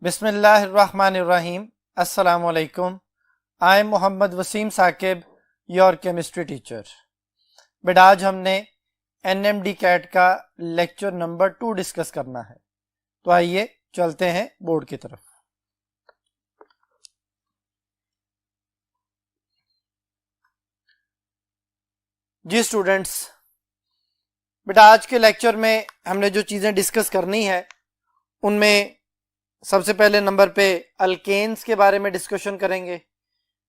बिस्मिल्लाहिर्रहमानिर्रहीम। अस्सलामु अलैकुम। I am Mohammad Waseem Saqib, your chemistry teacher. बेटा आज हमने एनएमडी कैट का लेक्चर नंबर 2 डिस्कस करना है, तो आइए चलते हैं बोर्ड की तरफ। जी स्टूडेंट्स, बेटा आज के लेक्चर में हमने जो चीज़ें डिस्कस करनी है उनमें सबसे पहले नंबर पे अल्केन्स के बारे में डिस्कशन करेंगे,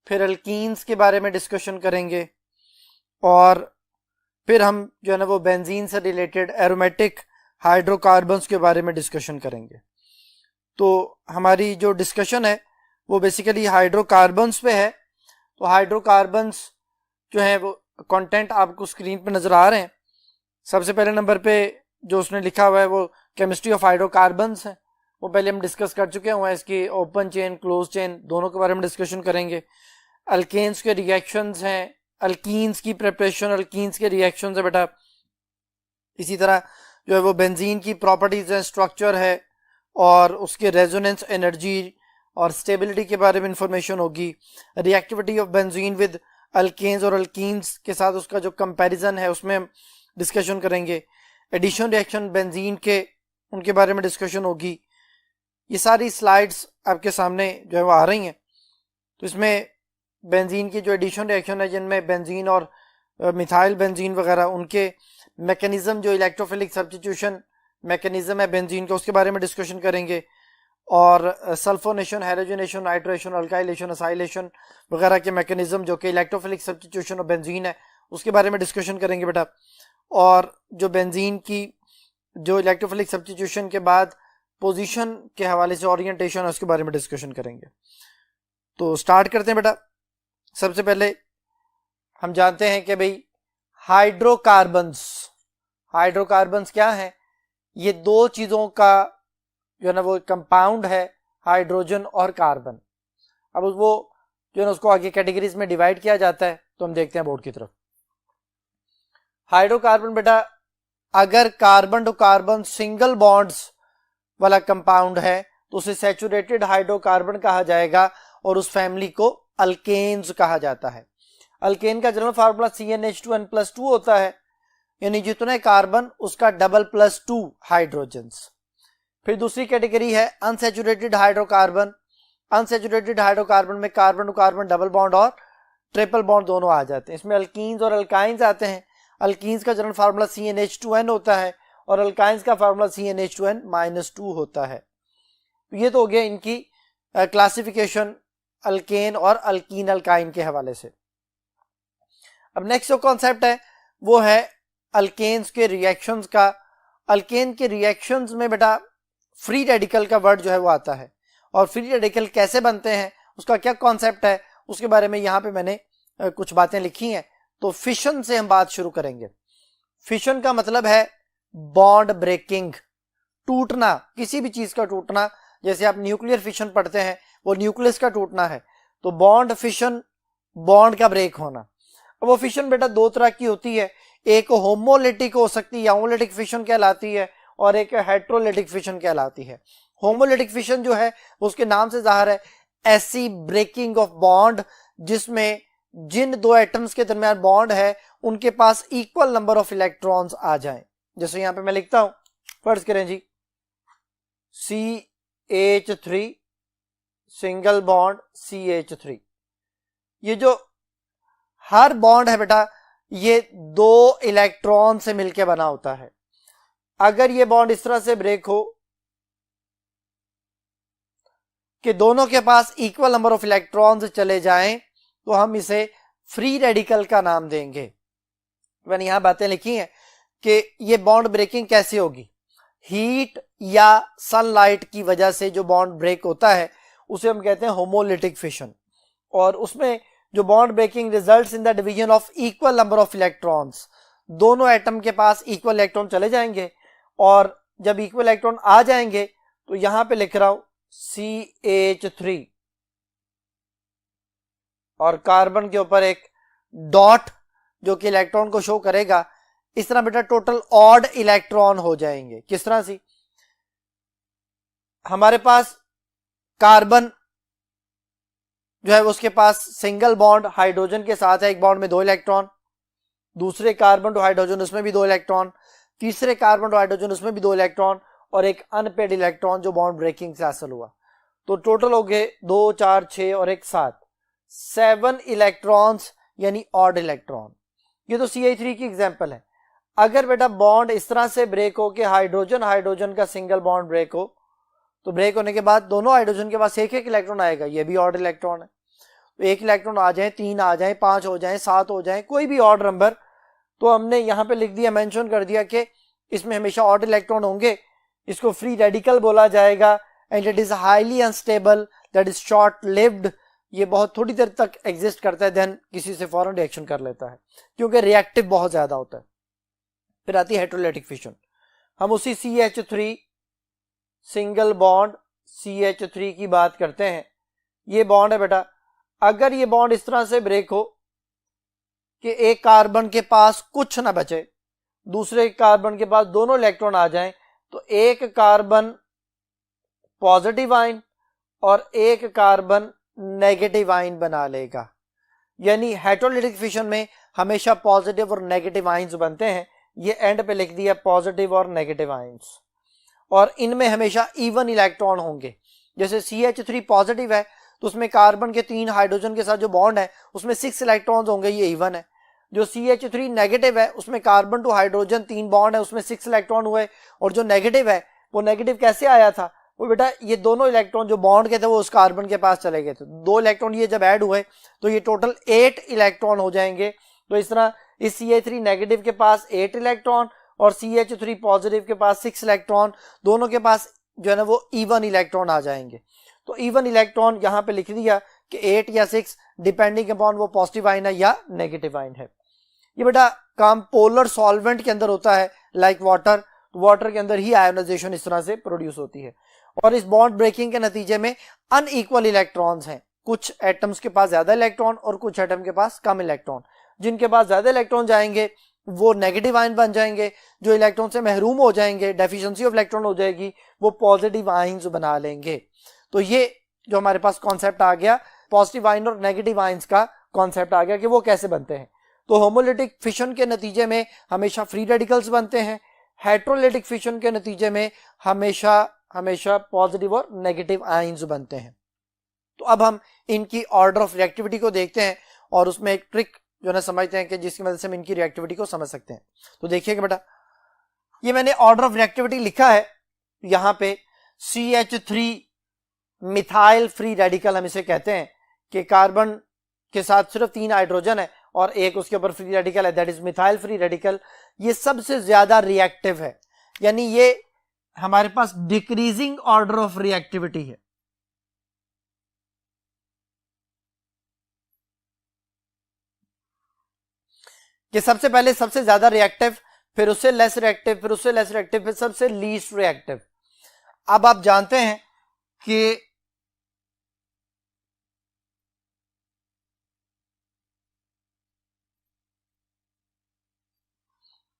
फिर अल्कीन्स के बारे में डिस्कशन करेंगे और फिर हम जो है ना वो बेंजीन से रिलेटेड एरोमेटिक हाइड्रोकार्बन्स के बारे में डिस्कशन करेंगे। तो हमारी जो डिस्कशन है वो बेसिकली हाइड्रोकार्बन्स पे है। तो हाइड्रोकार्बन्स जो है वो कंटेंट आपको स्क्रीन पे नजर आ रहे हैं। सबसे पहले नंबर पे जो उसने लिखा हुआ है वो केमिस्ट्री ऑफ हाइड्रोकार्बन्स है, वो पहले हम डिस्कस कर चुके हैं। इसकी ओपन चेन क्लोज चेन दोनों के बारे में डिस्कशन करेंगे। अल्केन्स के रिएक्शंस हैं, अल्कीन्स की प्रिपरेशन, अल्कीन्स के रिएक्शंस है बेटा। इसी तरह जो है वो बेंजीन की प्रॉपर्टीज है, स्ट्रक्चर है और उसके रेजोनेंस एनर्जी और स्टेबिलिटी के बारे में इंफॉर्मेशन होगी। Reactivity of benzene with alkanes और अल्कीन्स के साथ उसका जो कंपैरिजन है उसमें हम डिस्कशन करेंगे। एडिशन रिएक्शन बेंजीन के उनके बारे में डिस्कशन होगी। ये सारी स्लाइड्स आपके सामने जो है वो आ रही हैं। तो इसमें बेंजीन की जो एडिशन रिएक्शन है जिनमें बेंजीन और मिथाइल बेंजीन वगैरह उनके मैकेनिज्म, जो इलेक्ट्रोफिलिक सब्स्टिट्यूशन मैकेनिज्म है बेंजीन का, उसके बारे में डिस्कशन करेंगे। और sulphonation, halogenation, nitration, alkylation, acylation वगैरह के मैकेनिज्म जो कि इलेक्ट्रोफिलिक सब्स्टिट्यूशन ऑफ बेंजीन है उसके बारे में डिस्कशन करेंगे बेटा। और जो बेंजीन की जो इलेक्ट्रोफिलिक सब्स्टिट्यूशन के बाद पोजीशन के हवाले से ओरिएंटेशन है उसके बारे में डिस्कशन करेंगे। तो स्टार्ट करते हैं बेटा। सबसे पहले हम जानते हैं कि भाई हाइड्रोकार्बन्स क्या है। ये दो चीजों का जो है ना वो कंपाउंड है, हाइड्रोजन और कार्बन। अब वो जो है ना उसको आगे कैटेगरीज में डिवाइड किया जाता है। तो हम देखते हैं बोर्ड की तरफ। हाइड्रोकार्बन बेटा, अगर carbon to carbon single bonds वाला कंपाउंड है तो उसे सैचुरेटेड हाइड्रोकार्बन कहा जाएगा और उस फैमिली को अल्केन्स कहा जाता है। अल्केन का जनरल फार्मूला CnH2n+2 होता है, यानी जितने कार्बन उसका डबल +2 हाइड्रोजन्स। फिर दूसरी कैटेगरी है अनसैचुरेटेड हाइड्रोकार्बन। अनसैचुरेटेड हाइड्रोकार्बन में carbon to carbon double bond और ट्रिपल बॉन्ड दोनों आ जाते हैं। इसमें अल्कीन्स और अल्काइंस आते हैं। अल्कीन्स का जनरल फार्मूला CnH2n होता है और अल्काइंस का फार्मूला CnH2n-2 होता है। ये तो हो गया इनकी क्लासिफिकेशन अल्केन और अल्कीन अल्काइन के हवाले से। अब नेक्स्ट जो कॉन्सेप्ट है वो है अल्केन्स के रिएक्शंस का। अल्केन के रिएक्शंस में बेटा फ्री रेडिकल का वर्ड जो है वो आता है, और फ्री रेडिकल कैसे बनते हैं उसका क्या कॉन्सेप्ट है उसके बारे में यहाँ पे मैंने कुछ बातें लिखी हैं। तो फिशन से हम बात शुरू करेंगे। फिशन का मतलब है बॉन्ड ब्रेकिंग, टूटना, किसी भी चीज का टूटना। जैसे आप न्यूक्लियर फिशन पढ़ते हैं, वो न्यूक्लियस का टूटना है। तो बॉन्ड फिशन, बॉन्ड का ब्रेक होना। अब वो फिशन बेटा दो तरह की होती है, एक होमोलिटिक हो सकती है, होमोलिटिक फिशन कहलाती है, और एक हेट्रोलिटिक फिशन कहलाती है। होमोलिटिक फिशन जो है उसके नाम से जाहिर है ऐसी ब्रेकिंग ऑफ बॉन्ड जिसमें जिन दो एटम्स के दरमियान बॉन्ड है उनके पास इक्वल नंबर ऑफ इलेक्ट्रॉन्स आ जाएं। जैसे यहां पे मैं लिखता हूं, फर्ज करें जी CH3 सिंगल बॉन्ड CH3। ये जो हर बॉन्ड है बेटा ये दो इलेक्ट्रॉन से मिलकर बना होता है। अगर ये बॉन्ड इस तरह से ब्रेक हो कि दोनों के पास इक्वल नंबर ऑफ इलेक्ट्रॉन्स चले जाएं तो हम इसे फ्री रेडिकल का नाम देंगे। मैंने यहां बातें लिखी हैं कि ये बॉन्ड ब्रेकिंग कैसे होगी। हीट या सनलाइट की वजह से जो बॉन्ड ब्रेक होता है उसे हम कहते हैं होमोलिटिक फिशन, और उसमें जो bond breaking results in the division of equal number of electrons. दोनों एटम के पास इक्वल इलेक्ट्रॉन चले जाएंगे, और जब इक्वल इलेक्ट्रॉन आ जाएंगे तो यहां पे लिख रहा हूं CH3 और कार्बन के ऊपर एक डॉट जो कि इलेक्ट्रॉन को शो करेगा। इस तरह बेटा टोटल ऑड इलेक्ट्रॉन हो जाएंगे। किस तरह से, हमारे पास कार्बन जो है उसके पास सिंगल बॉन्ड हाइड्रोजन के साथ है, एक बॉन्ड में 2 इलेक्ट्रॉन, दूसरे कार्बन टू हाइड्रोजन उसमें भी 2 इलेक्ट्रॉन, तीसरे कार्बन टू हाइड्रोजन उसमें भी 2 इलेक्ट्रॉन और एक अनपेड इलेक्ट्रॉन जो बॉन्ड ब्रेकिंग से हासिल हुआ। तो टोटल हो गए 2, 4, 6 और एक 7 इलेक्ट्रॉन्स यानी ऑड इलेक्ट्रॉन। ये तो CH3 की एग्जांपल है। अगर बेटा बॉन्ड इस तरह से ब्रेक हो कि हाइड्रोजन हाइड्रोजन का सिंगल बॉन्ड ब्रेक हो, तो ब्रेक होने के बाद दोनों हाइड्रोजन के पास एक एक इलेक्ट्रॉन आएगा, ये भी ऑड इलेक्ट्रॉन है। तो 1 इलेक्ट्रॉन आ जाए, 3 आ जाए, 5 हो जाए, 7 हो जाए, कोई भी ऑड नंबर, तो हमने यहां पे लिख दिया, मेंशन कर दिया कि इसमें हमेशा ऑड इलेक्ट्रॉन होंगे। इसको फ्री रेडिकल बोला जाएगा and it is highly unstable, that is short lived. ये बहुत थोड़ी देर तक एग्जिस्ट करता है, देन किसी से फौरन रिएक्शन कर लेता है क्योंकि रिएक्टिव बहुत ज्यादा होता है। फिर आती है हेटेरोलिटिक फिशन। हम उसी CH3 सिंगल बॉन्ड CH3 की बात करते हैं। ये बॉन्ड है बेटा, अगर ये बॉन्ड इस तरह से ब्रेक हो कि एक कार्बन के पास कुछ ना बचे, दूसरे कार्बन के पास दोनों इलेक्ट्रॉन आ जाएं, तो एक कार्बन पॉजिटिव आयन और एक कार्बन नेगेटिव आयन बना लेगा। यानी हेटेरोलिटिक फिशन में हमेशा पॉजिटिव और नेगेटिव आयंस बनते हैं। ये एंड पे लिख दिया पॉजिटिव और नेगेटिव आयंस, और इनमें हमेशा इवन इलेक्ट्रॉन होंगे। जैसे CH3 पॉजिटिव है तो उसमें कार्बन के 3 हाइड्रोजन के साथ जो बॉन्ड है उसमें 6 इलेक्ट्रॉन्स होंगे, ये इवन है। जो CH3 नेगेटिव है उसमें कार्बन टू हाइड्रोजन 3 बॉन्ड है, उसमें 6 इलेक्ट्रॉन हुए, और जो नेगेटिव है वो नेगेटिव कैसे आया था, वो बेटा ये दोनों इलेक्ट्रॉन जो बॉन्ड के थे वो उस कार्बन के पास चले गए थे। 2 इलेक्ट्रॉन ये जब ऐड हुए तो ये टोटल 8 इलेक्ट्रॉन हो जाएंगे। तो इस तरह इस CH3 नेगेटिव के पास 8 इलेक्ट्रॉन और CH3 पॉजिटिव के पास 6 इलेक्ट्रॉन, दोनों के पास जो है ना वो इवन इलेक्ट्रॉन आ जाएंगे। तो इवन इलेक्ट्रॉन यहां पे लिख दिया कि 8 या 6 डिपेंडिंग अपॉन वो पॉजिटिव आयन है या नेगेटिव आयन है। ये बेटा काम पोलर सॉल्वेंट के अंदर होता है, लाइक वाटर। वाटर के अंदर ही आयोनाइजेशन इस तरह से प्रोड्यूस होती है। और इस बॉन्ड ब्रेकिंग के नतीजे में अनइक्वल इलेक्ट्रॉन्स हैं, कुछ एटम्स के पास ज्यादा इलेक्ट्रॉन और कुछ एटम के पास कम इलेक्ट्रॉन। जिनके पास ज्यादा इलेक्ट्रॉन जाएंगे वो नेगेटिव आयन बन जाएंगे, जो इलेक्ट्रॉन से महरूम हो जाएंगे, डेफिशिएंसी ऑफ इलेक्ट्रॉन हो जाएगी, वो पॉजिटिव आयंस बना लेंगे। तो ये जो हमारे पास कॉन्सेप्ट आ गया पॉजिटिव आयन और नेगेटिव आयंस का कॉन्सेप्ट आ गया कि वो कैसे बनते हैं। तो होमोलिटिक फिशन के नतीजे में हमेशा फ्री रेडिकल्स बनते हैं, हेटेरोलिटिक फिशन के नतीजे में हमेशा पॉजिटिव और नेगेटिव आयंस बनते हैं। तो अब हम इनकी ऑर्डर ऑफ रिएक्टिविटी को देखते हैं और उसमें एक ट्रिक जो है समझते हैं कि जिसकी मदद से हम इनकी रिएक्टिविटी को समझ सकते हैं। तो देखिएगा बेटा, ये मैंने ऑर्डर ऑफ रिएक्टिविटी लिखा है यहां पे। CH3 मिथाइल फ्री रेडिकल हम इसे कहते हैं कि कार्बन के साथ सिर्फ 3 हाइड्रोजन है और एक उसके ऊपर फ्री रेडिकल है, that is methyl free radical. ये सबसे ज्यादा रिएक्टिव है, यानी ये हमारे पास डिक्रीजिंग ऑर्डर ऑफ रिएक्टिविटी है। कि सबसे पहले सबसे ज्यादा रिएक्टिव, फिर उससे लेस रिएक्टिव, फिर उससे लेस रिएक्टिव, फिर सबसे लीस्ट रिएक्टिव। अब आप जानते हैं कि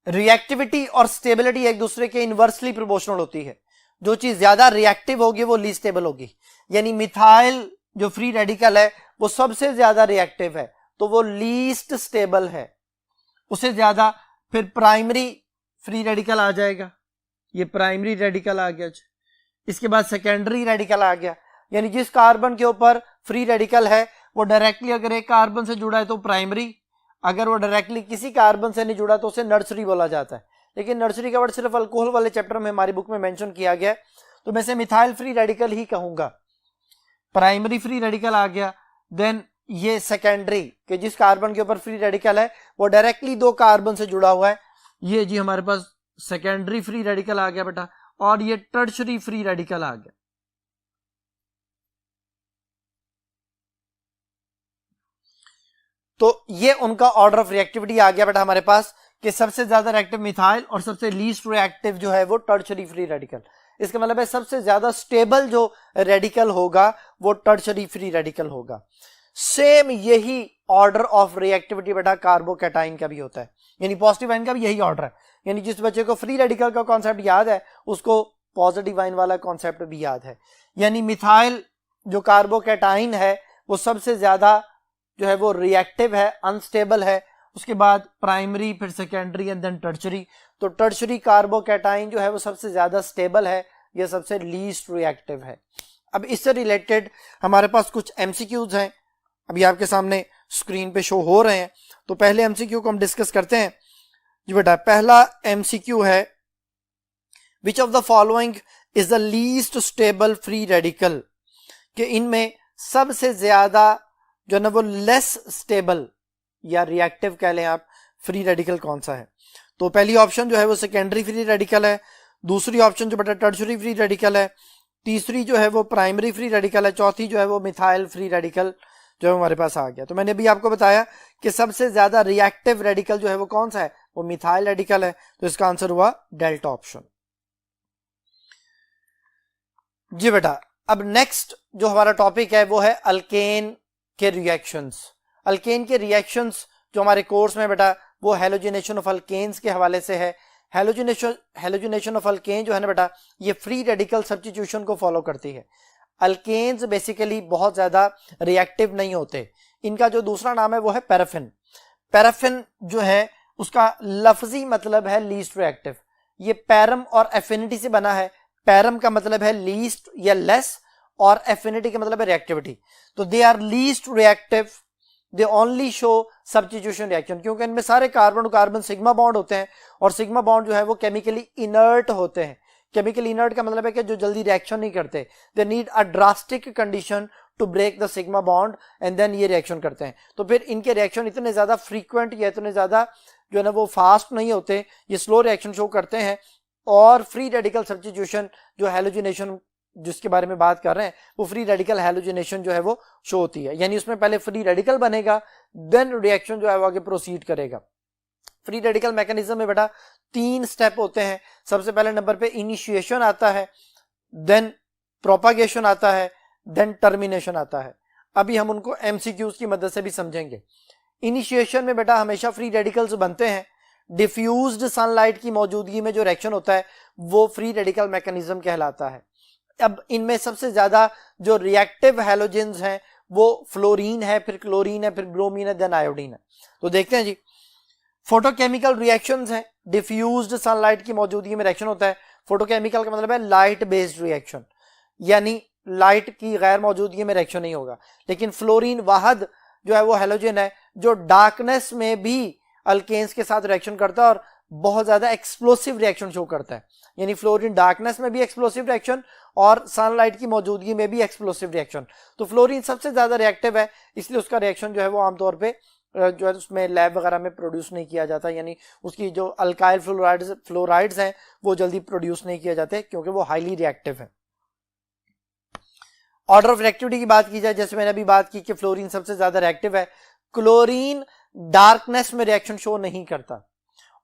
रिएक्टिविटी और स्टेबिलिटी एक दूसरे के इनवर्सली प्रोपोर्शनल होती है। जो चीज ज्यादा रिएक्टिव होगी वो लीस्ट स्टेबल होगी। यानी मिथाइल जो फ्री रेडिकल है वो सबसे ज्यादा रिएक्टिव है तो वो लीस्ट स्टेबल है, उससे ज्यादा। फिर प्राइमरी फ्री रेडिकल आ जाएगा, ये प्राइमरी रेडिकल आ गया। इसके बाद सेकेंडरी रेडिकल आ गया, यानी जिस कार्बन के ऊपर फ्री रेडिकल है वो डायरेक्टली अगर एक कार्बन से जुड़ा है तो प्राइमरी, अगर वो डायरेक्टली किसी कार्बन से नहीं जुड़ा तो उसे नर्सरी बोला जाता है। लेकिन नर्सरी का वर्ड सिर्फ अल्कोहल वाले चैप्टर में हमारी बुक में मेंशन किया गया है, तो मैं इसे मिथाइल फ्री रेडिकल ही कहूंगा। प्राइमरी फ्री रेडिकल आ गया। देन ये सेकेंडरी कि जिस कार्बन के ऊपर फ्री रेडिकल है वो डायरेक्टली 2 कार्बन से जुड़ा हुआ है, ये जी हमारे पास सेकेंडरी फ्री रेडिकल आ गया बेटा। और ये टर्शरी फ्री रेडिकल आ गया। तो ये उनका ऑर्डर ऑफ रिएक्टिविटी आ गया बेटा हमारे पास कि सबसे ज्यादा रिएक्टिव मिथाइल और सबसे लीस्ट रिएक्टिव जो है वो टर्शरी फ्री रेडिकल। इसका मतलब है सबसे ज्यादा स्टेबल जो रेडिकल होगा वो टर्शरी फ्री रेडिकल होगा। सेम यही ऑर्डर ऑफ रिएक्टिविटी बेटा कार्बोकैटाइन का भी होता है, यानी पॉजिटिव आयन का भी यही ऑर्डर है। यानी जिस बच्चे को फ्री रेडिकल का कॉन्सेप्ट याद है उसको पॉजिटिव आयन वाला कॉन्सेप्ट भी याद है। यानी मिथाइल जो कार्बोकैटाइन है वो सबसे ज्यादा जो है वो रिएक्टिव है, अनस्टेबल है, उसके बाद प्राइमरी, फिर सेकेंडरी एंड देन टर्शरी। तो टर्शरी कार्बोकैटाइन जो है वो सबसे ज्यादा स्टेबल है, ये सबसे लीस्ट रिएक्टिव है। अब इससे रिलेटेड हमारे पास कुछ एमसीक्यूज हैं, अभी आपके सामने स्क्रीन पे शो हो रहे हैं। तो पहले एमसीक्यू को हम डिस्कस करते हैं जी बेटा। पहला एमसीक्यू है, which of the following is the least stable free radical, कि इनमें सबसे ज्यादा जो है ना वो लेस स्टेबल या रिएक्टिव कह लें आप फ्री रेडिकल कौन सा है। तो पहली ऑप्शन जो है वो सेकेंडरी फ्री रेडिकल है, दूसरी ऑप्शन जो बेटा टर्शरी फ्री रेडिकल है, तीसरी जो है वो प्राइमरी फ्री रेडिकल है, चौथी जो है वो मिथाइल फ्री रेडिकल जो है हमारे पास आ गया। तो मैंने अभी आपको बताया कि सबसे ज्यादा रिएक्टिव रेडिकल जो है वो कौन सा है, वो मिथाइल रेडिकल है। तो इसका आंसर हुआ डेल्टा ऑप्शन जी बेटा। अब नेक्स्ट जो हमारा टॉपिक है वो है अल्केन के रिएक्शंस। अल्केन के रिएक्शंस जो हमारे कोर्स में बेटा वो हैलोजिनेशन ऑफ अल्केन्स के हवाले से है। हैलोजिनेशन ऑफ अल्केन जो है ना बेटा ये फ्री रेडिकल सब्स्टिट्यूशन को फॉलो करती है। अल्केन्स बेसिकली बहुत ज्यादा रिएक्टिव नहीं होते। इनका जो दूसरा नाम है वो है पैराफिन। पैराफिन जो है उसका लफ्जी मतलब है लीस्ट रिएक्टिव। ये पैरम और एफिनिटी से बना है। पैरम का मतलब है लीस्ट या लेस और एफिनिटी का मतलब है रिएक्टिविटी। तो they are least reactive, they only show substitution reaction, क्योंकि इनमें सारे कार्बन कार्बन सिग्मा बॉन्ड होते हैं और सिग्मा बॉन्ड जो है वो केमिकली इनर्ट होते हैं। केमिकली इनर्ट का मतलब है कि जो जल्दी रिएक्शन नहीं करते। They need a drastic condition to break the sigma bond and then ये रिएक्शन करते हैं। तो फिर इनके रिएक्शन इतने ज्यादा फ्रीक्वेंट या इतने ज्यादा जो है ना वो फास्ट नहीं होते, ये स्लो रिएक्शन शो करते हैं। और फ्री रेडिकल सब्स्टिट्यूशन जो हैलोजिनेशन जिसके बारे में बात कर रहे हैं वो फ्री रेडिकल हैलोजिनेशन जो है वो शो होती है, यानी उसमें पहले फ्री रेडिकल बनेगा देन रिएक्शन जो है वो आगे प्रोसीड करेगा। फ्री रेडिकल मैकेनिज्म में बेटा 3 स्टेप होते हैं। सबसे पहले नंबर पे इनिशिएशन आता है, देन प्रोपागेशन आता है, देन टर्मिनेशन आता है। अभी हम उनको एमसीक्यूज की मदद से भी समझेंगे। इनिशिएशन में बेटा हमेशा फ्री रेडिकल्स बनते हैं। डिफ्यूज्ड सनलाइट की मौजूदगी में जो रिएक्शन होता है वो फ्री रेडिकल मैकेनिज्म कहलाता है। अब इनमें सबसे ज्यादा जो रिएक्टिव हैलोजेंस हैं वो फ्लोरीन है, फिर क्लोरीन है, फिर ब्रोमीन है, देन आयोडीन है। तो देखते हैं जी, फोटोकेमिकल रिएक्शंस हैं। डिफ्यूज्ड सनलाइट की मौजूदगी में रिएक्शन होता है। फोटोकेमिकल का मतलब है लाइट बेस्ड रिएक्शन, यानी लाइट की गैर मौजूदगी में रिएक्शन नहीं होगा। लेकिन फ्लोरीन वाहद जो है वो हैलोजन है जो डार्कनेस में भी अल्केन्स के साथ रिएक्शन करता है और बहुत ज्यादा एक्सप्लोसिव रिएक्शन शो करता है। यानी फ्लोरीन डार्कनेस में भी एक्सप्लोसिव रिएक्शन और सनलाइट की मौजूदगी में भी एक्सप्लोसिव रिएक्शन। तो फ्लोरीन सबसे ज्यादा रिएक्टिव है, इसलिए उसका रिएक्शन जो है वो आमतौर पे जो है उसमें लैब वगैरह में प्रोड्यूस नहीं किया जाता, यानी उसकी जो अल्काइल फ्लोराइड्स हैं वो जल्दी प्रोड्यूस नहीं किए जाते क्योंकि वो हाईली रिएक्टिव है। ऑर्डर ऑफ रिएक्टिविटी की बात की जाए, जैसे मैंने अभी बात की कि फ्लोरीन सबसे ज्यादा रिएक्टिव है। क्लोरीन डार्कनेस में रिएक्शन शो नहीं करता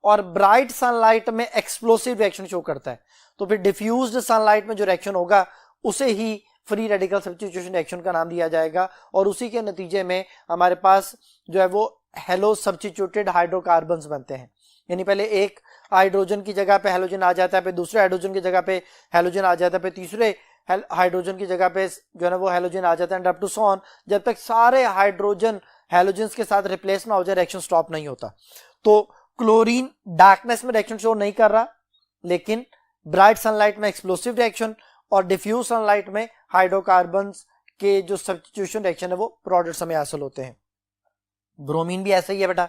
और ब्राइट सनलाइट में एक्सप्लोसिव रिएक्शन शो करता है। तो फिर डिफ्यूज्ड सनलाइट में जो रिएक्शन होगा उसे ही फ्री रेडिकल सब्स्टिट्यूशन रिएक्शन का नाम दिया जाएगा और उसी के नतीजे में हमारे पास जो है वो हेलो सब्स्टिट्यूटेड हाइड्रोकार्बन्स बनते हैं। यानी पहले एक हाइड्रोजन की जगह पे हेलोजन आ जाता है, फिर दूसरे हाइड्रोजन की जगह पे हेलोजन आ जाता है, फिर तीसरे हाइड्रोजन की जगह पे जो है ना वो हेलोजन आ जाता है, अप टू सो ऑन, जब तक सारे हाइड्रोजन हेलोजन्स के साथ रिप्लेस ना हो जाए रिएक्शन स्टॉप नहीं होता। तो क्लोरीन डार्कनेस में रिएक्शन शो नहीं कर रहा, लेकिन ब्राइट सनलाइट में एक्सप्लोसिव रिएक्शन और डिफ्यूज सनलाइट में हाइड्रोकार्बन्स के जो सब्स्टिट्यूशन रिएक्शन है वो प्रोडक्ट समय हासिल होते हैं। ब्रोमीन भी ऐसा ही है बेटा।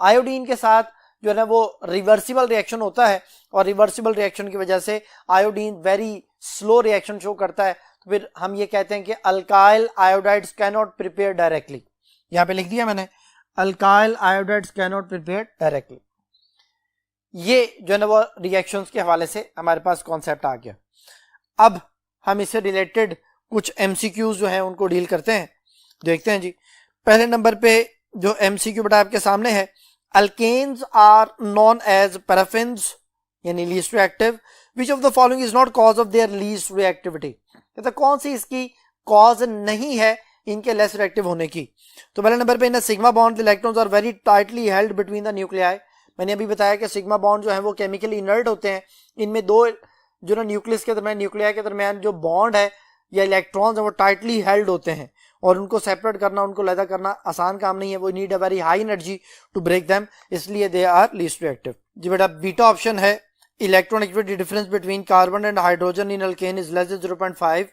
आयोडीन के साथ जो है ना वो रिवर्सिबल रिएक्शन होता है और रिवर्सिबल रिएक्शन की वजह से iodine very slow reaction show करता है। तो फिर हम ये कहते हैं कि alkyl iodides can not prepare directly. यहां पे लिख दिया मैंने, alkyl iodides can not prepare directly. ये जो है ना वो रिएक्शंस के हवाले से हमारे पास कॉन्सेप्ट आ गया। अब हम इससे रिलेटेड कुछ एमसीक्यूज जो है उनको डील करते हैं। देखते हैं जी, पहले नंबर पे जो एमसीक्यू बेटा आपके सामने है, alkanes are known as paraffins यानी least reactive, which of the following is not cause of their least reactivity. तो कौन सी इसकी कॉज नहीं है इनके लेस रिएक्टिव होने की। तो पहले नंबर पे in sigma bond electrons are very tightly held between the nuclei. मैंने अभी बताया कि सिग्मा बॉन्ड जो है वो केमिकली इनर्ट होते हैं। इनमें दो जो ना न्यूक्लियस के दरमियान न्यूक्लियाई के दरमियान जो बॉन्ड है या इलेक्ट्रॉन्स वो टाइटली हेल्ड होते हैं और उनको सेपरेट करना, उनको अलग करना आसान काम नहीं है, वो need a very high energy to break them, इसलिए दे आर लीस्ट रिएक्टिव। जी बेटा बीटा ऑप्शन है, electronegativity difference between carbon and hydrogen in alkane is less than 0.5।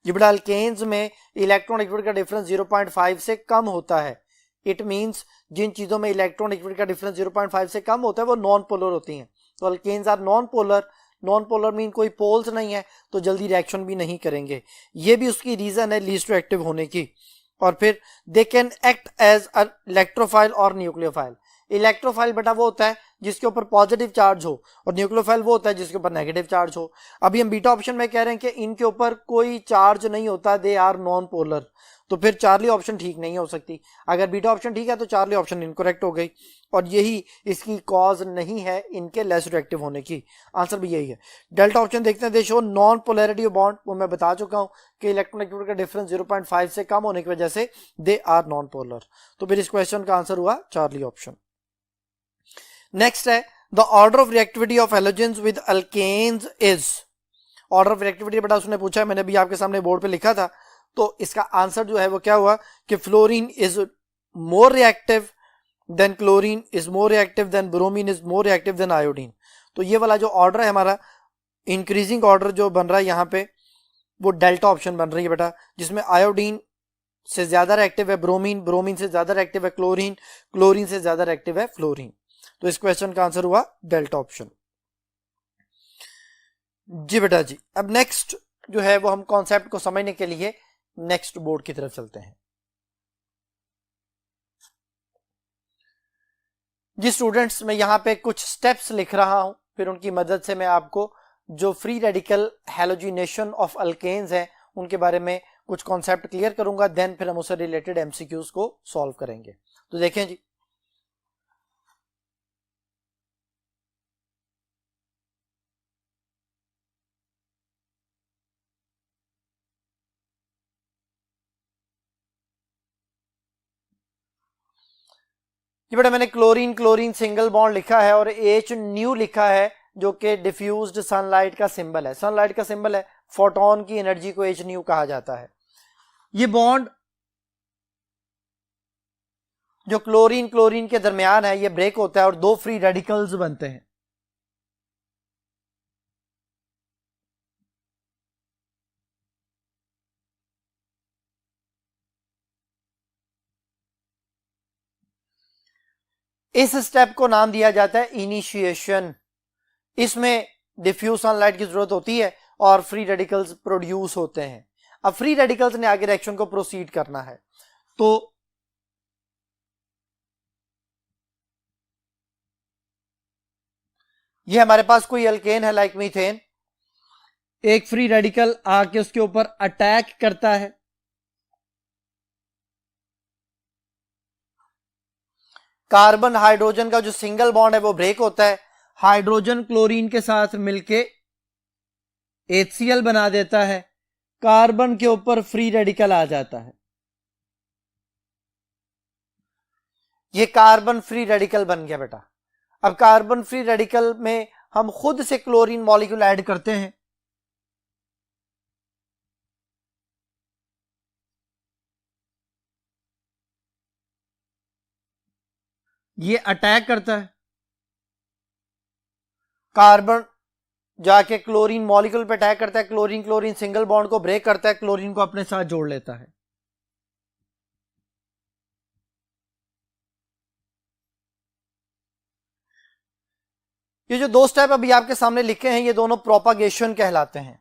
जी बेटा अल्केन्स में इलेक्ट्रोनेगेटिविटी का डिफरेंस 0.5 से कम होता है। इट मींस जिन चीजों में इलेक्ट्रोनेगेटिविटी का डिफरेंस 0.5 से कम होता है वो नॉन पोलर होती हैं। तो alkanes are non polar, non polar mean कोई पोल्स नहीं है तो जल्दी रिएक्शन भी नहीं करेंगे, ये भी उसकी रीजन है लीस्ट रिएक्टिव होने की। और फिर they can act as a electrophile और न्यूक्लियोफाइल। इलेक्ट्रोफाइल बेटा वो होता है जिसके ऊपर पॉजिटिव चार्ज हो और न्यूक्लियोफाइल वो होता है जिसके ऊपर नेगेटिव चार्ज हो। अभी हम बीटा ऑप्शन में कह रहे हैं कि इनके ऊपर कोई चार्ज नहीं होता, दे आर नॉन पोलर, तो फिर चार्ली ऑप्शन ठीक नहीं हो सकती। अगर बीटा ऑप्शन ठीक है तो चार्ली ऑप्शन इनकरेक्ट हो गई और यही इसकी कॉज नहीं है इनके लेस रिएक्टिव होने की, आंसर भी यही है। डेल्टा ऑप्शन देखते हैं, दे show non polarity of bond, वो मैं बता चुका हूं कि इलेक्ट्रोनेगेटिविटी का डिफरेंस 0.5 से कम होने की वजह से दे आर नॉन पोलर, तो फिर इस क्वेश्चन का आंसर हुआ चार्ली ऑप्शन। नेक्स्ट है the order of reactivity of halogens with alkanes is. Order of reactivity बेटा उसने पूछा है, मैंने भी आपके सामने बोर्ड पे लिखा था, तो इसका आंसर जो है वो क्या हुआ कि fluorine is more reactive than chlorine, is more reactive than bromine, is more reactive than iodine. तो ये वाला जो ऑर्डर है हमारा इंक्रीजिंग ऑर्डर जो बन रहा है यहाँ पे वो डेल्टा ऑप्शन बन रही है बेटा, जिसमें आयोडीन से ज्यादा रिएक्टिव है ब्रोमीन, ब्रोमीन से ज्यादा रिएक्टिव है क्लोरीन, क्लोरीन से ज्यादा रिएक्टिव है फ्लोरीन। तो इस क्वेश्चन का आंसर हुआ डेल्टा ऑप्शन। जी बेटा जी, अब नेक्स्ट जो है वो हम कॉन्सेप्ट को समझने के लिए नेक्स्ट बोर्ड की तरफ चलते हैं। जी स्टूडेंट्स, मैं यहां पे कुछ स्टेप्स लिख रहा हूं, फिर उनकी मदद से मैं आपको जो free radical halogenation of alkanes है उनके बारे में कुछ कॉन्सेप्ट क्लियर करूंगा, देन फिर हम उससे रिलेटेड एमसीक्यूज को सॉल्व करेंगे। तो देखें जी, ये बेटा मैंने क्लोरीन क्लोरीन सिंगल बॉन्ड लिखा है और H न्यू लिखा है जो कि डिफ्यूज्ड सनलाइट का सिंबल है। सनलाइट का सिंबल है, फोटोन की एनर्जी को H न्यू कहा जाता है। ये बॉन्ड जो क्लोरीन क्लोरीन के दरमियान है ये ब्रेक होता है और दो फ्री रेडिकल्स बनते हैं। इस स्टेप को नाम दिया जाता है इनिशिएशन। इसमें डिफ्यूज सनलाइट की जरूरत होती है और फ्री रेडिकल्स प्रोड्यूस होते हैं। अब फ्री रेडिकल्स ने आगे रिएक्शन को प्रोसीड करना है, तो ये हमारे पास कोई अल्केन है लाइक मीथेन, एक फ्री रेडिकल आके उसके ऊपर अटैक करता है, कार्बन हाइड्रोजन का जो सिंगल बॉन्ड है वो ब्रेक होता है, हाइड्रोजन क्लोरीन के साथ मिलके HCl बना देता है, कार्बन के ऊपर फ्री रेडिकल आ जाता है, ये कार्बन फ्री रेडिकल बन गया बेटा। अब कार्बन फ्री रेडिकल में हम खुद से क्लोरीन मॉलिक्यूल ऐड करते हैं, ये अटैक करता है, कार्बन जाके क्लोरीन मॉलिक्यूल पे अटैक करता है, क्लोरीन क्लोरीन सिंगल बॉन्ड को ब्रेक करता है, क्लोरीन को अपने साथ जोड़ लेता है। ये जो दो स्टेप अभी आपके सामने लिखे हैं ये दोनों प्रोपागेशन कहलाते हैं।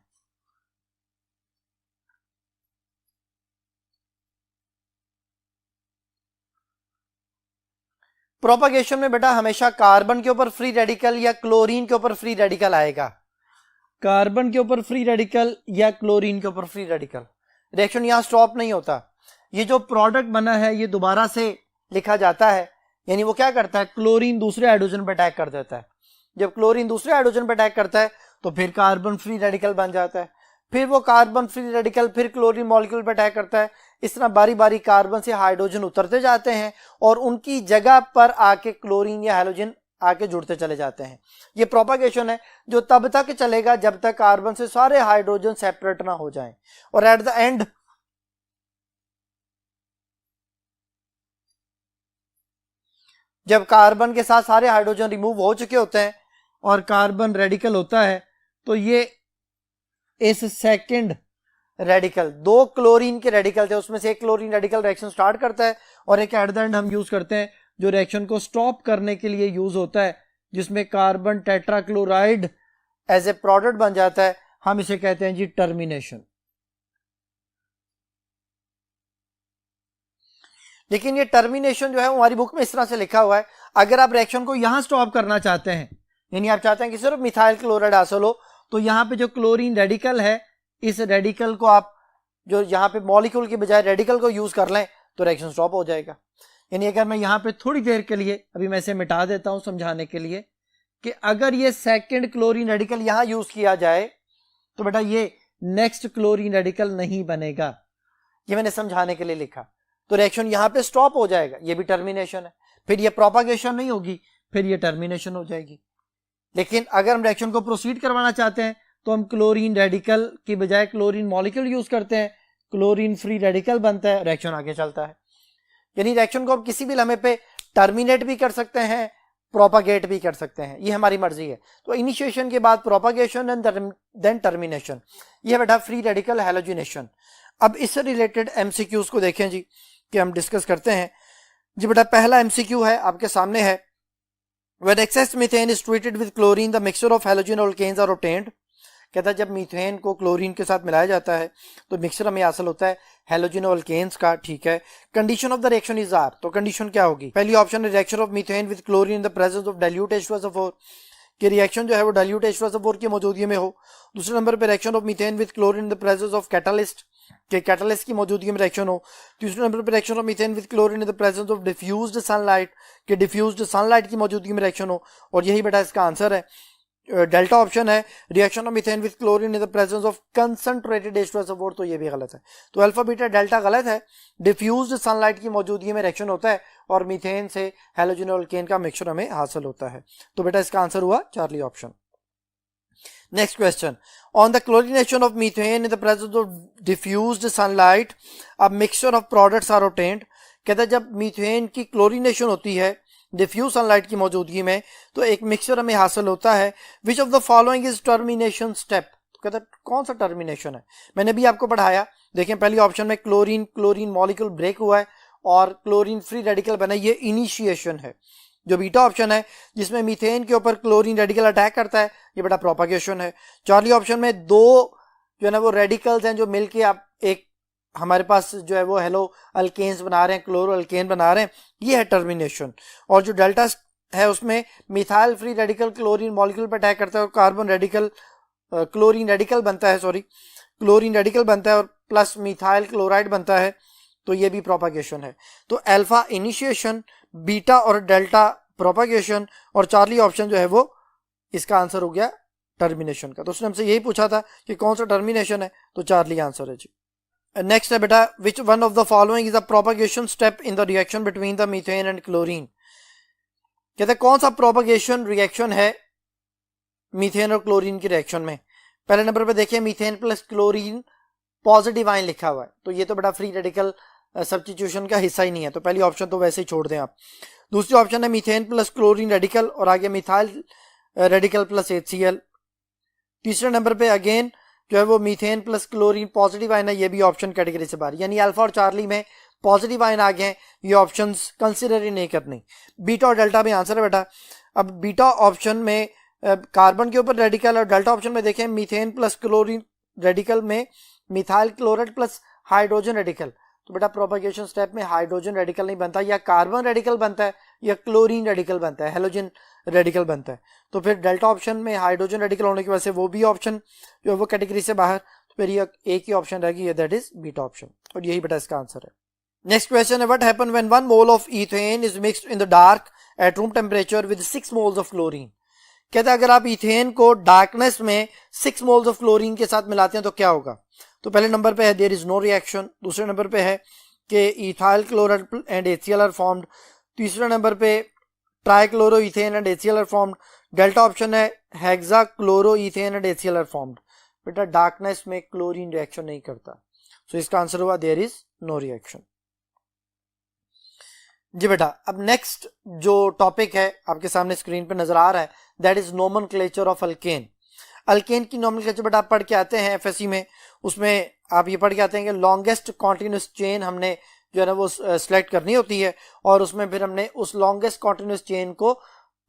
प्रोपागेशन में बेटा हमेशा कार्बन के ऊपर फ्री रेडिकल या क्लोरीन के ऊपर फ्री रेडिकल आएगा, कार्बन के ऊपर फ्री रेडिकल या क्लोरीन के ऊपर फ्री रेडिकल। रिएक्शन यहां स्टॉप नहीं होता, ये जो प्रोडक्ट बना है ये दोबारा से लिखा जाता है, यानी वो क्या करता है क्लोरीन दूसरे हाइड्रोजन पर अटैक कर देता है। जब क्लोरीन दूसरे हाइड्रोजन पर अटैक करता है तो फिर कार्बन फ्री रेडिकल बन जाता है, फिर वो कार्बन फ्री रेडिकल फिर क्लोरीन मॉलिक्यूल पर अटैक करता है। इस तरह बारी बारी कार्बन से हाइड्रोजन उतरते जाते हैं और उनकी जगह पर आके क्लोरीन या आके जुड़ते चले जाते हैं। ये प्रोपागेशन है जो तब तक चलेगा जब तक कार्बन से सारे हाइड्रोजन सेपरेट ना हो जाएं, और एट द एंड जब कार्बन के साथ सारे हाइड्रोजन रिमूव हो चुके होते हैं और कार्बन रेडिकल होता है, तो ये इस सेकंड रेडिकल, दो क्लोरीन के रेडिकल थे, उसमें से एक क्लोरीन रेडिकल रिएक्शन स्टार्ट करता है और एक एट द एंड हम यूज करते हैं जो रिएक्शन को स्टॉप करने के लिए यूज होता है, जिसमें carbon tetrachloride as a product बन जाता है। हम इसे कहते हैं जी टर्मिनेशन। लेकिन ये टर्मिनेशन जो है हमारी बुक में इस तरह से लिखा हुआ है, अगर आप रिएक्शन को यहां स्टॉप करना चाहते हैं, यानी आप चाहते हैं कि सिर्फ मिथाइल क्लोराइड हासिल हो, तो यहां पे जो क्लोरीन रेडिकल है, इस रेडिकल को आप जो यहां पे मॉलिक्यूल की बजाय रेडिकल को यूज कर लें तो रिएक्शन स्टॉप हो जाएगा। यानी अगर मैं यहां पे थोड़ी देर के लिए, अभी मैं इसे मिटा देता हूं समझाने के लिए, कि अगर ये सेकंड क्लोरीन रेडिकल यहां यूज किया जाए तो बेटा ये नेक्स्ट क्लोरीन रेडिकल नहीं बनेगा। ये मैंने समझाने के लिए लिखा, तो रिएक्शन यहां पे स्टॉप हो जाएगा, ये भी टर्मिनेशन है। फिर ये प्रोपागेशन नहीं होगी, फिर ये टर्मिनेशन हो जाएगी। लेकिन अगर हम रिएक्शन को प्रोसीड करवाना चाहते हैं तो हम क्लोरीन रेडिकल की बजाय क्लोरीन मॉलिक्यूल यूज करते हैं, क्लोरीन फ्री रेडिकल बनता है, रिएक्शन आगे चलता है। यानी रिएक्शन को हम किसी भी लम्हे पे टर्मिनेट भी कर सकते हैं, प्रोपागेट भी कर सकते हैं, ये हमारी मर्जी है। तो इनिशिएशन के बाद प्रोपागेशन एंड देन टर्मिनेशन, ये बेटा फ्री रेडिकल हैलोजिनेशन। अब इससे रिलेटेड एमसीक्यूज को देखें जी, कि हम डिस्कस करते हैं जी। बेटा पहला एमसीक्यू है आपके सामने है, When excess methane is treated with chlorine, the mixture of halogen alkanes are obtained। कहता है जब मीथेन को क्लोरीन के साथ मिलाया जाता है तो मिक्सचर हमें हासिल होता है हेलोजन अल्केन्स का, ठीक है। Condition of the reaction is are, तो कंडीशन क्या होगी? पहली ऑप्शन है reaction of methane with chlorine in the presence of dilute H2SO4, कि रिएक्शन जो है वो डाइल्यूट H2SO4 की मौजूदगी में हो। दूसरे नंबर पे reaction of methane with chlorine in the presence of catalyst, के कैटलिस्ट की मौजूदगी में रिएक्शन हो। तीसरे नंबर पे reaction of methane with chlorine in the presence of diffused sunlight, के डिफ्यूज्ड सनलाइट की मौजूदगी में रिएक्शन हो। और यही बेटा इसका आंसर है, डेल्टा ऑप्शन है, reaction of methane with chlorine in the presence of concentrated H2SO4, तो ये भी गलत है। तो अल्फा बीटा डेल्टा गलत है, डिफ्यूज्ड सनलाइट की मौजूदगी में रिएक्शन होता है और मीथेन से हैलोजन अल्केन का मिक्सचर हमें हासिल होता है। तो बेटा इसका आंसर हुआ Charlie option. Next question, on the chlorination of methane in the presence of diffused sunlight a mixture of products are obtained. कहता है जब मीथेन की क्लोरीनेशन होती है डिफ्यूज सनलाइट की मौजूदगी में तो एक मिक्सचर हमें हासिल होता है। Which of the following is termination step, तो कहता है कौन सा टर्मिनेशन है? मैंने भी आपको पढ़ाया, देखें पहली ऑप्शन में क्लोरीन मॉलिक्यूल ब्रेक हुआ है और क्लोरीन फ्री रेडिकल बना, ये इनिशिएशन है। जो बीटा ऑप्शन है जिसमें मीथेन के ऊपर क्लोरीन रेडिकल अटैक करता है, ये बेटा प्रोपागेशन है। चार्ली ऑप्शन में दो जो है ना वो रेडिकल्स हैं जो मिलके आप एक हमारे पास जो है वो हेलो अल्केन्स बना रहे हैं, क्लोरो अल्केन बना रहे हैं, ये है टर्मिनेशन। और जो डेल्टा है उसमें methyl free radical chlorine molecule पर अटैक करता है और कार्बन रेडिकल क्लोरीन रेडिकल बनता है, क्लोरीन रेडिकल बनता है और प्लस मिथाइल क्लोराइड बनता है, तो ये भी प्रोपागेशन है। तो अल्फा इनिशिएशन, बीटा और डेल्टा प्रोपागेशन, और चार्ली ऑप्शन जो है वो इसका आंसर हो गया टर्मिनेशन का। तो उसने हमसे यही पूछा था कि कौन सा टर्मिनेशन है, तो चार्ली आंसर है जी। नेक्स्ट है बेटा, विच one of the following is the propagation step in the reaction between the methane and chlorine. कहते हैं कौन सा प्रोपागेशन रिएक्शन है मीथेन और क्लोरीन की रिएक्शन में? पहले नंबर पे देखिए methane plus chlorine positive ion लिखा हुआ है, तो ये तो बेटा फ्री रेडिकल सब्स्टिट्यूशन का हिस्सा ही नहीं है, तो पहली ऑप्शन तो वैसे ही छोड़ दें आप। दूसरी ऑप्शन है मीथेन प्लस क्लोरीन रेडिकल और आगे मिथाइल रेडिकल प्लस HCl। तीसरे नंबर पे अगेन जो है वो methane plus chlorine positive ion है, ये भी ऑप्शन कैटेगरी से बाहर, यानी अल्फा और चार्ली में पॉजिटिव आयन आ गए हैं, ये ऑप्शंस कंसिडर ही नहीं करने। बीटा और डेल्टा में आंसर है बेटा। अब बीटा ऑप्शन में कार्बन के ऊपर रेडिकल और डेल्टा ऑप्शन में देखें मीथेन प्लस क्लोरीन रेडिकल में methyl chloride plus hydrogen radical, तो बेटा प्रोपागेशन स्टेप में हाइड्रोजन रेडिकल नहीं बनता, या कार्बन रेडिकल बनता है या क्लोरीन रेडिकल बनता है, हेलोजन रेडिकल बनता है। तो फिर डेल्टा ऑप्शन में हाइड्रोजन रेडिकल होने की वजह से वो भी ऑप्शन जो है वो कैटेगरी से बाहर, तो फिर ये एक ही ऑप्शन रहेगी, दैट इज बीटा ऑप्शन, और यही बेटा इसका आंसर है। नेक्स्ट क्वेश्चन है, what happen when 1 mole of ethane is mixed in the dark at room temperature with 6 moles of chlorine. कहता है अगर आप इथेन को डार्कनेस में 6 मोल्स ऑफ क्लोरीन के साथ मिलाते हैं तो क्या होगा? तो पहले नंबर पे है देयर इज नो रिएक्शन, दूसरे नंबर पे है कि ethyl chloride and HCl are formed, तीसरे नंबर पे trichloroethane and HCl are formed. Delta option है hexachloroethane and HCl are formed. बेटा डार्कनेस में क्लोरीन रिएक्शन नहीं करता, सो इसका आंसर हुआ देयर इज नो रिएक्शन। जी बेटा, अब नेक्स्ट जो टॉपिक है आपके सामने स्क्रीन पे नजर आ रहा है, that is nomenclature of alkane. Alkane की नोमेनक्लेचर बेटा आप पढ़ के आते हैं एफएससी में, उसमें आप ये पढ़ के आते हैं कि लॉन्गेस्ट कॉन्टिन्यूस चेन हमने जो है ना वो सिलेक्ट करनी होती है, और उसमें फिर हमने उस लॉन्गेस्ट कॉन्टिन्यूस चेन को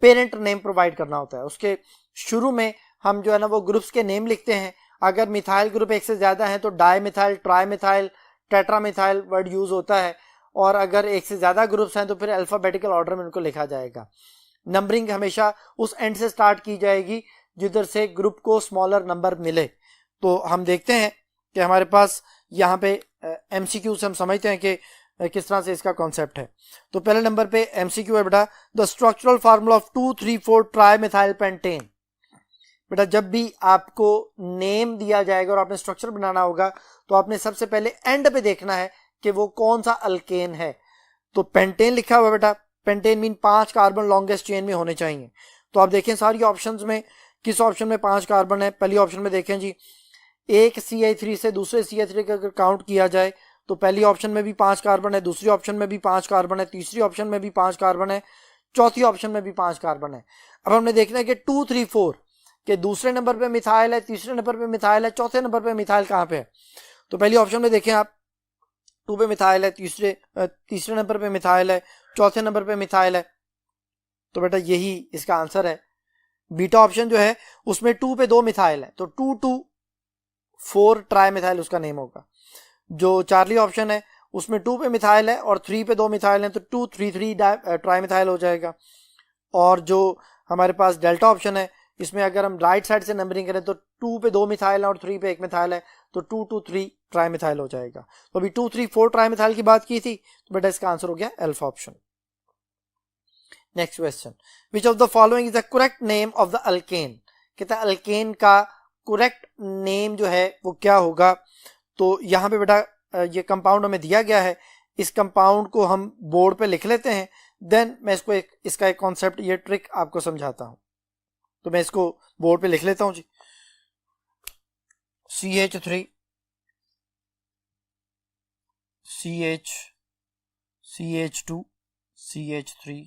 पेरेंट नेम प्रोवाइड करना होता है। उसके शुरू में हम जो है ना वो ग्रुप्स के नेम लिखते हैं। अगर मिथाइल ग्रुप एक से ज्यादा है तो di methyl, tri methyl, tetra methyl word use होता है, और अगर एक से ज्यादा ग्रुप्स हैं तो फिर अल्फाबेटिकल ऑर्डर में उनको लिखा जाएगा। नंबरिंग हमेशा उस एंड से स्टार्ट की जाएगी जिधर से ग्रुप को स्मॉलर नंबर मिले। तो हम देखते हैं कि हमारे पास यहाँ पे एमसीक्यू से हम समझते हैं कि किस तरह से इसका कॉन्सेप्ट है। तो पहले नंबर पे एमसीक्यू है बेटा, the structural formula of 2,3,4 trimethyl pentane. बेटा जब भी आपको नेम दिया जाएगा और आपने स्ट्रक्चर बनाना होगा तो आपने सबसे पहले एंड पे देखना है कि वो कौन सा अल्केन है। तो पेंटेन लिखा हुआ बेटा, pentane mean 5 carbon longest chain में होने चाहिए। तो आप देखें सारी ऑप्शंस में किस ऑप्शन में 5 कार्बन है। पहली ऑप्शन में देखें जी, एक CH3 से दूसरे CH3 का अगर काउंट किया जाए तो पहली ऑप्शन में भी 5 कार्बन है, दूसरी ऑप्शन में भी 5 कार्बन है, तीसरी ऑप्शन में भी 5 कार्बन है, चौथी ऑप्शन में भी 5 कार्बन है। अब हमने देखना है कि 2, 3, 4 के दूसरे नंबर पे मिथाइल है, तीसरे नंबर पे मिथाइल है, चौथे नंबर पे मिथाइल कहाँ पे है। तो पहली ऑप्शन में देखें आप, 2 पे मिथाइल है, तीसरे नंबर पे मिथाइल है, चौथे नंबर पे मिथाइल है। तो बेटा यही इसका आंसर है। बीटा ऑप्शन जो है उसमें 2 पे 2 मिथाइल है, तो 2, 2, 4 ट्राई मिथाइल उसका नेम होगा। जो चार्ली ऑप्शन है उसमें 2 पे मिथाइल है और 3 पे 2 मिथाइल है, तो 2, 3, 3 ट्राई मिथाइल हो जाएगा। और जो हमारे पास डेल्टा ऑप्शन है इसमें अगर हम राइट साइड से नंबरिंग करें तो 2 पे 2 मिथाइल है और 3 पे 1 मिथाइल है, तो 2, 2, 3 ट्राई मिथाइल हो जाएगा। तो अभी 2, 3, 4 ट्राई मिथाइल की बात की थी, तो बेटा इसका आंसर हो गया alpha option. Next question, which of the following is the correct name of the alkane. कहता है अल्केन का करेक्ट नेम जो है वो क्या होगा। तो यहाँ पे बेटा ये कंपाउंड हमें दिया गया है, इस कंपाउंड को हम बोर्ड पे लिख लेते हैं, देन मैं इसको इसका एक कॉन्सेप्ट, ये ट्रिक आपको समझाता हूं। तो मैं इसको बोर्ड पे लिख लेता हूं जी, CH3 CH CH2 CH3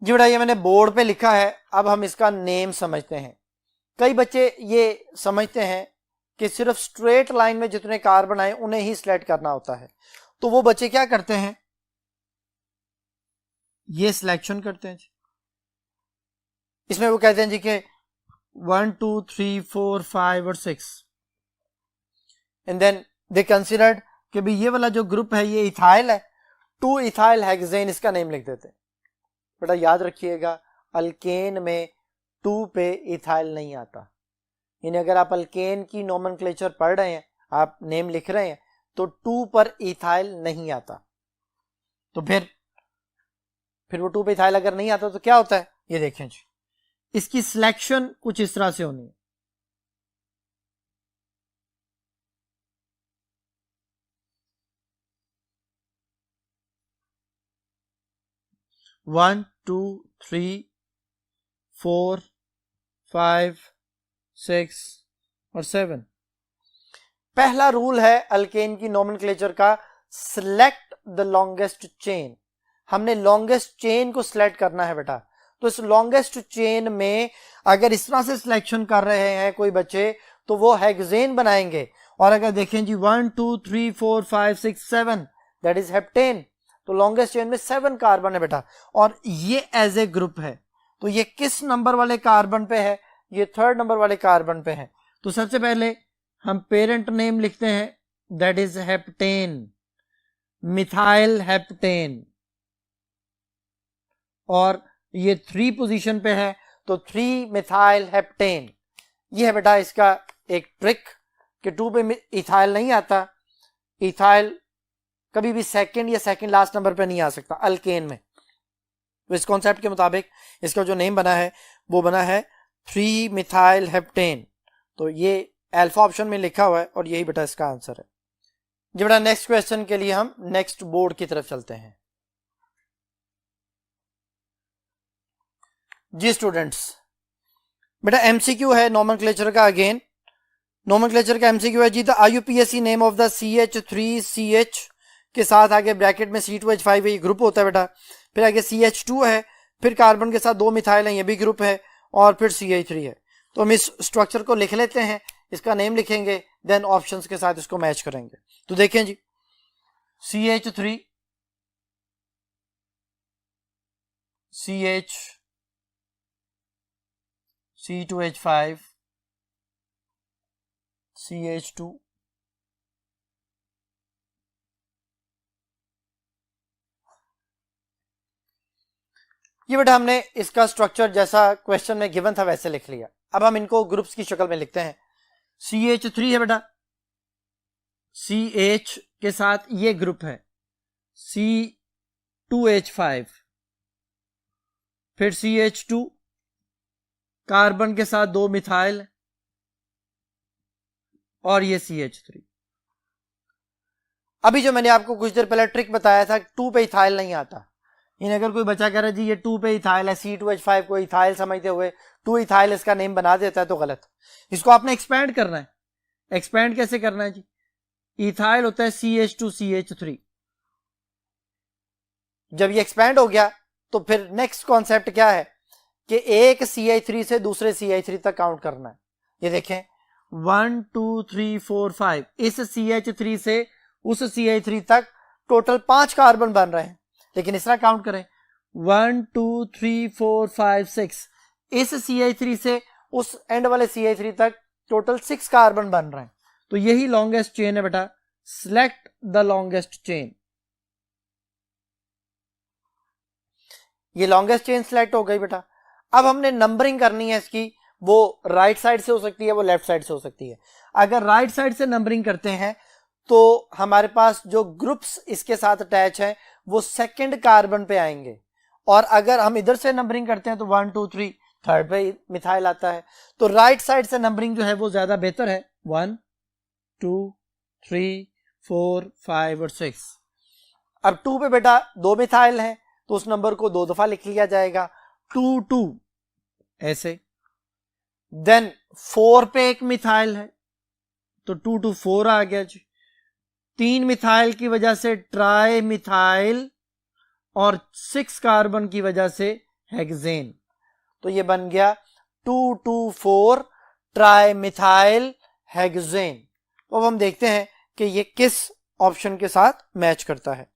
जी बेटा ये मैंने बोर्ड पे लिखा है। अब हम इसका नेम समझते हैं। कई बच्चे ये समझते हैं कि सिर्फ स्ट्रेट लाइन में जितने कार्बन आए उन्हें ही सिलेक्ट करना होता है, तो वो बच्चे क्या करते हैं, ये सिलेक्शन करते हैं जी। इसमें वो कहते हैं जी कि 1, 2, 3, 4, 5 और 6, एंड देन दे कंसिडर्ड कि भाई ये वाला जो ग्रुप है ये इथाइल है, 2 इथाइल हेक्सेन इसका नेम लिख देते हैं। बेटा याद रखिएगा अल्केन में 2 पे इथाइल नहीं आता, यानी अगर आप अल्केन की नोमेनक्लेचर पढ़ रहे हैं, आप नेम लिख रहे हैं, तो 2 पर इथाइल नहीं आता। तो फिर वो 2 पे इथाइल अगर नहीं आता तो क्या होता है, ये देखें जी, इसकी सिलेक्शन कुछ इस तरह से होनी है। वन, 2, 3, 4, 5, 6 और 7। पहला रूल है अल्केन की नोमेनक्लेचर का, सिलेक्ट द लॉन्गेस्ट चेन। हमने लॉन्गेस्ट चेन को सिलेक्ट करना है बेटा। तो इस लॉन्गेस्ट चेन में अगर इस तरह से सिलेक्शन कर रहे हैं कोई बच्चे तो वो हेक्सेन बनाएंगे, और अगर देखें जी 1, 2, 3, 4, 5, 6, 7 दैट इज हेप्टेन। तो लॉन्गेस्ट चेन में 7 कार्बन है बेटा, और ये एज ए ग्रुप है। तो ये किस नंबर वाले कार्बन पे है, ये 3rd नंबर वाले कार्बन पे है। तो सबसे पहले हम पेरेंट नेम लिखते हैं, that is heptane, methyl heptane, और ये 3 पोजीशन पे है तो 3 मिथाइल हेप्टेन। ये है बेटा इसका एक ट्रिक कि 2 पे इथाइल नहीं आता, इथाइल कभी भी सेकंड या सेकंड लास्ट नंबर पे नहीं आ सकता अल्केन में। तो इस कॉन्सेप्ट के मुताबिक इसका जो नेम बना है वो बना है 3 मिथाइल हेप्टेन। तो ये अल्फा ऑप्शन में लिखा हुआ है और यही बेटा इसका आंसर है जी। बेटा नेक्स्ट क्वेश्चन के लिए हम नेक्स्ट बोर्ड की तरफ चलते हैं जी स्टूडेंट्स। बेटा एमसीक्यू है नोमेनक्लेचर का, अगेन नोमेनक्लेचर का एमसीक्यू है जी। The IUPAC name of the CH3CH के साथ आगे ब्रैकेट में C2H5 है, ये ग्रुप होता है बेटा। फिर आगे CH2 है, फिर कार्बन के साथ 2 मिथाइल है, ये भी ग्रुप है, और फिर CH3 है। तो हम इस स्ट्रक्चर को लिख लेते हैं, इसका नेम लिखेंगे, देन ऑप्शंस के साथ इसको मैच करेंगे। तो देखें जी, CH3 CH C2H5 CH2 ये बेटा हमने इसका स्ट्रक्चर जैसा क्वेश्चन में गिवन था वैसे लिख लिया। अब हम इनको ग्रुप्स की शक्ल में लिखते हैं। CH3 है बेटा, CH के साथ ये ग्रुप है C2H5, फिर CH2 कार्बन के साथ 2 मिथाइल और ये CH3। अभी जो मैंने आपको कुछ देर पहले ट्रिक बताया था 2 पे इथाइल नहीं आता, इन अगर कोई बच्चा कह रहा है जी ये 2 पे इथाइल है, C2H5 को इथाइल समझते हुए 2 इथाइल इसका नेम बना देता है तो गलत। इसको आपने एक्सपैंड करना है। एक्सपैंड कैसे करना है जी? इथाइल होता है CH2CH3। जब ये एक्सपैंड हो गया तो फिर नेक्स्ट कॉन्सेप्ट क्या है कि एक CH3 से दूसरे CH3 तक काउंट करना है। ये देखें 1 2 3 4 5, इस CH3 से उस CH3 तक टोटल 5 कार्बन बन रहे हैं, लेकिन इस तरह काउंट करें 1 2 3 4 5 6, इस CH3 से उस एंड वाले CH3 तक टोटल 6 कार्बन बन रहे हैं। तो यही लॉन्गेस्ट चेन है बेटा। Select the longest chain. ये लॉन्गेस्ट चेन सिलेक्ट हो गई बेटा। अब हमने नंबरिंग करनी है इसकी, वो राइट साइड से हो सकती है, वो लेफ्ट साइड से हो सकती है। अगर राइट साइड से नंबरिंग करते हैं तो हमारे पास जो ग्रुप्स इसके साथ अटैच हैं वो सेकंड कार्बन पे आएंगे, और अगर हम इधर से नंबरिंग करते हैं तो 1 2 3 थर्ड पे मिथाइल आता है। तो राइट साइड से नंबरिंग जो है वो ज्यादा बेहतर है। 1 2 3 4 5 और 6। अब 2 पे बेटा 2 मिथाइल है तो उस नंबर को 2 दफा लिख लिया जाएगा, 2 2 ऐसे। देन 4 पे एक मिथाइल है तो 2 2 4 आ गया जी। 3 मिथाइल की वजह से ट्राई मिथाइल और 6 कार्बन की वजह से हेक्सेन, तो ये बन गया 2 2 4 ट्राई मिथाइल हेक्सेन। तो अब हम देखते हैं कि ये किस ऑप्शन के साथ मैच करता है।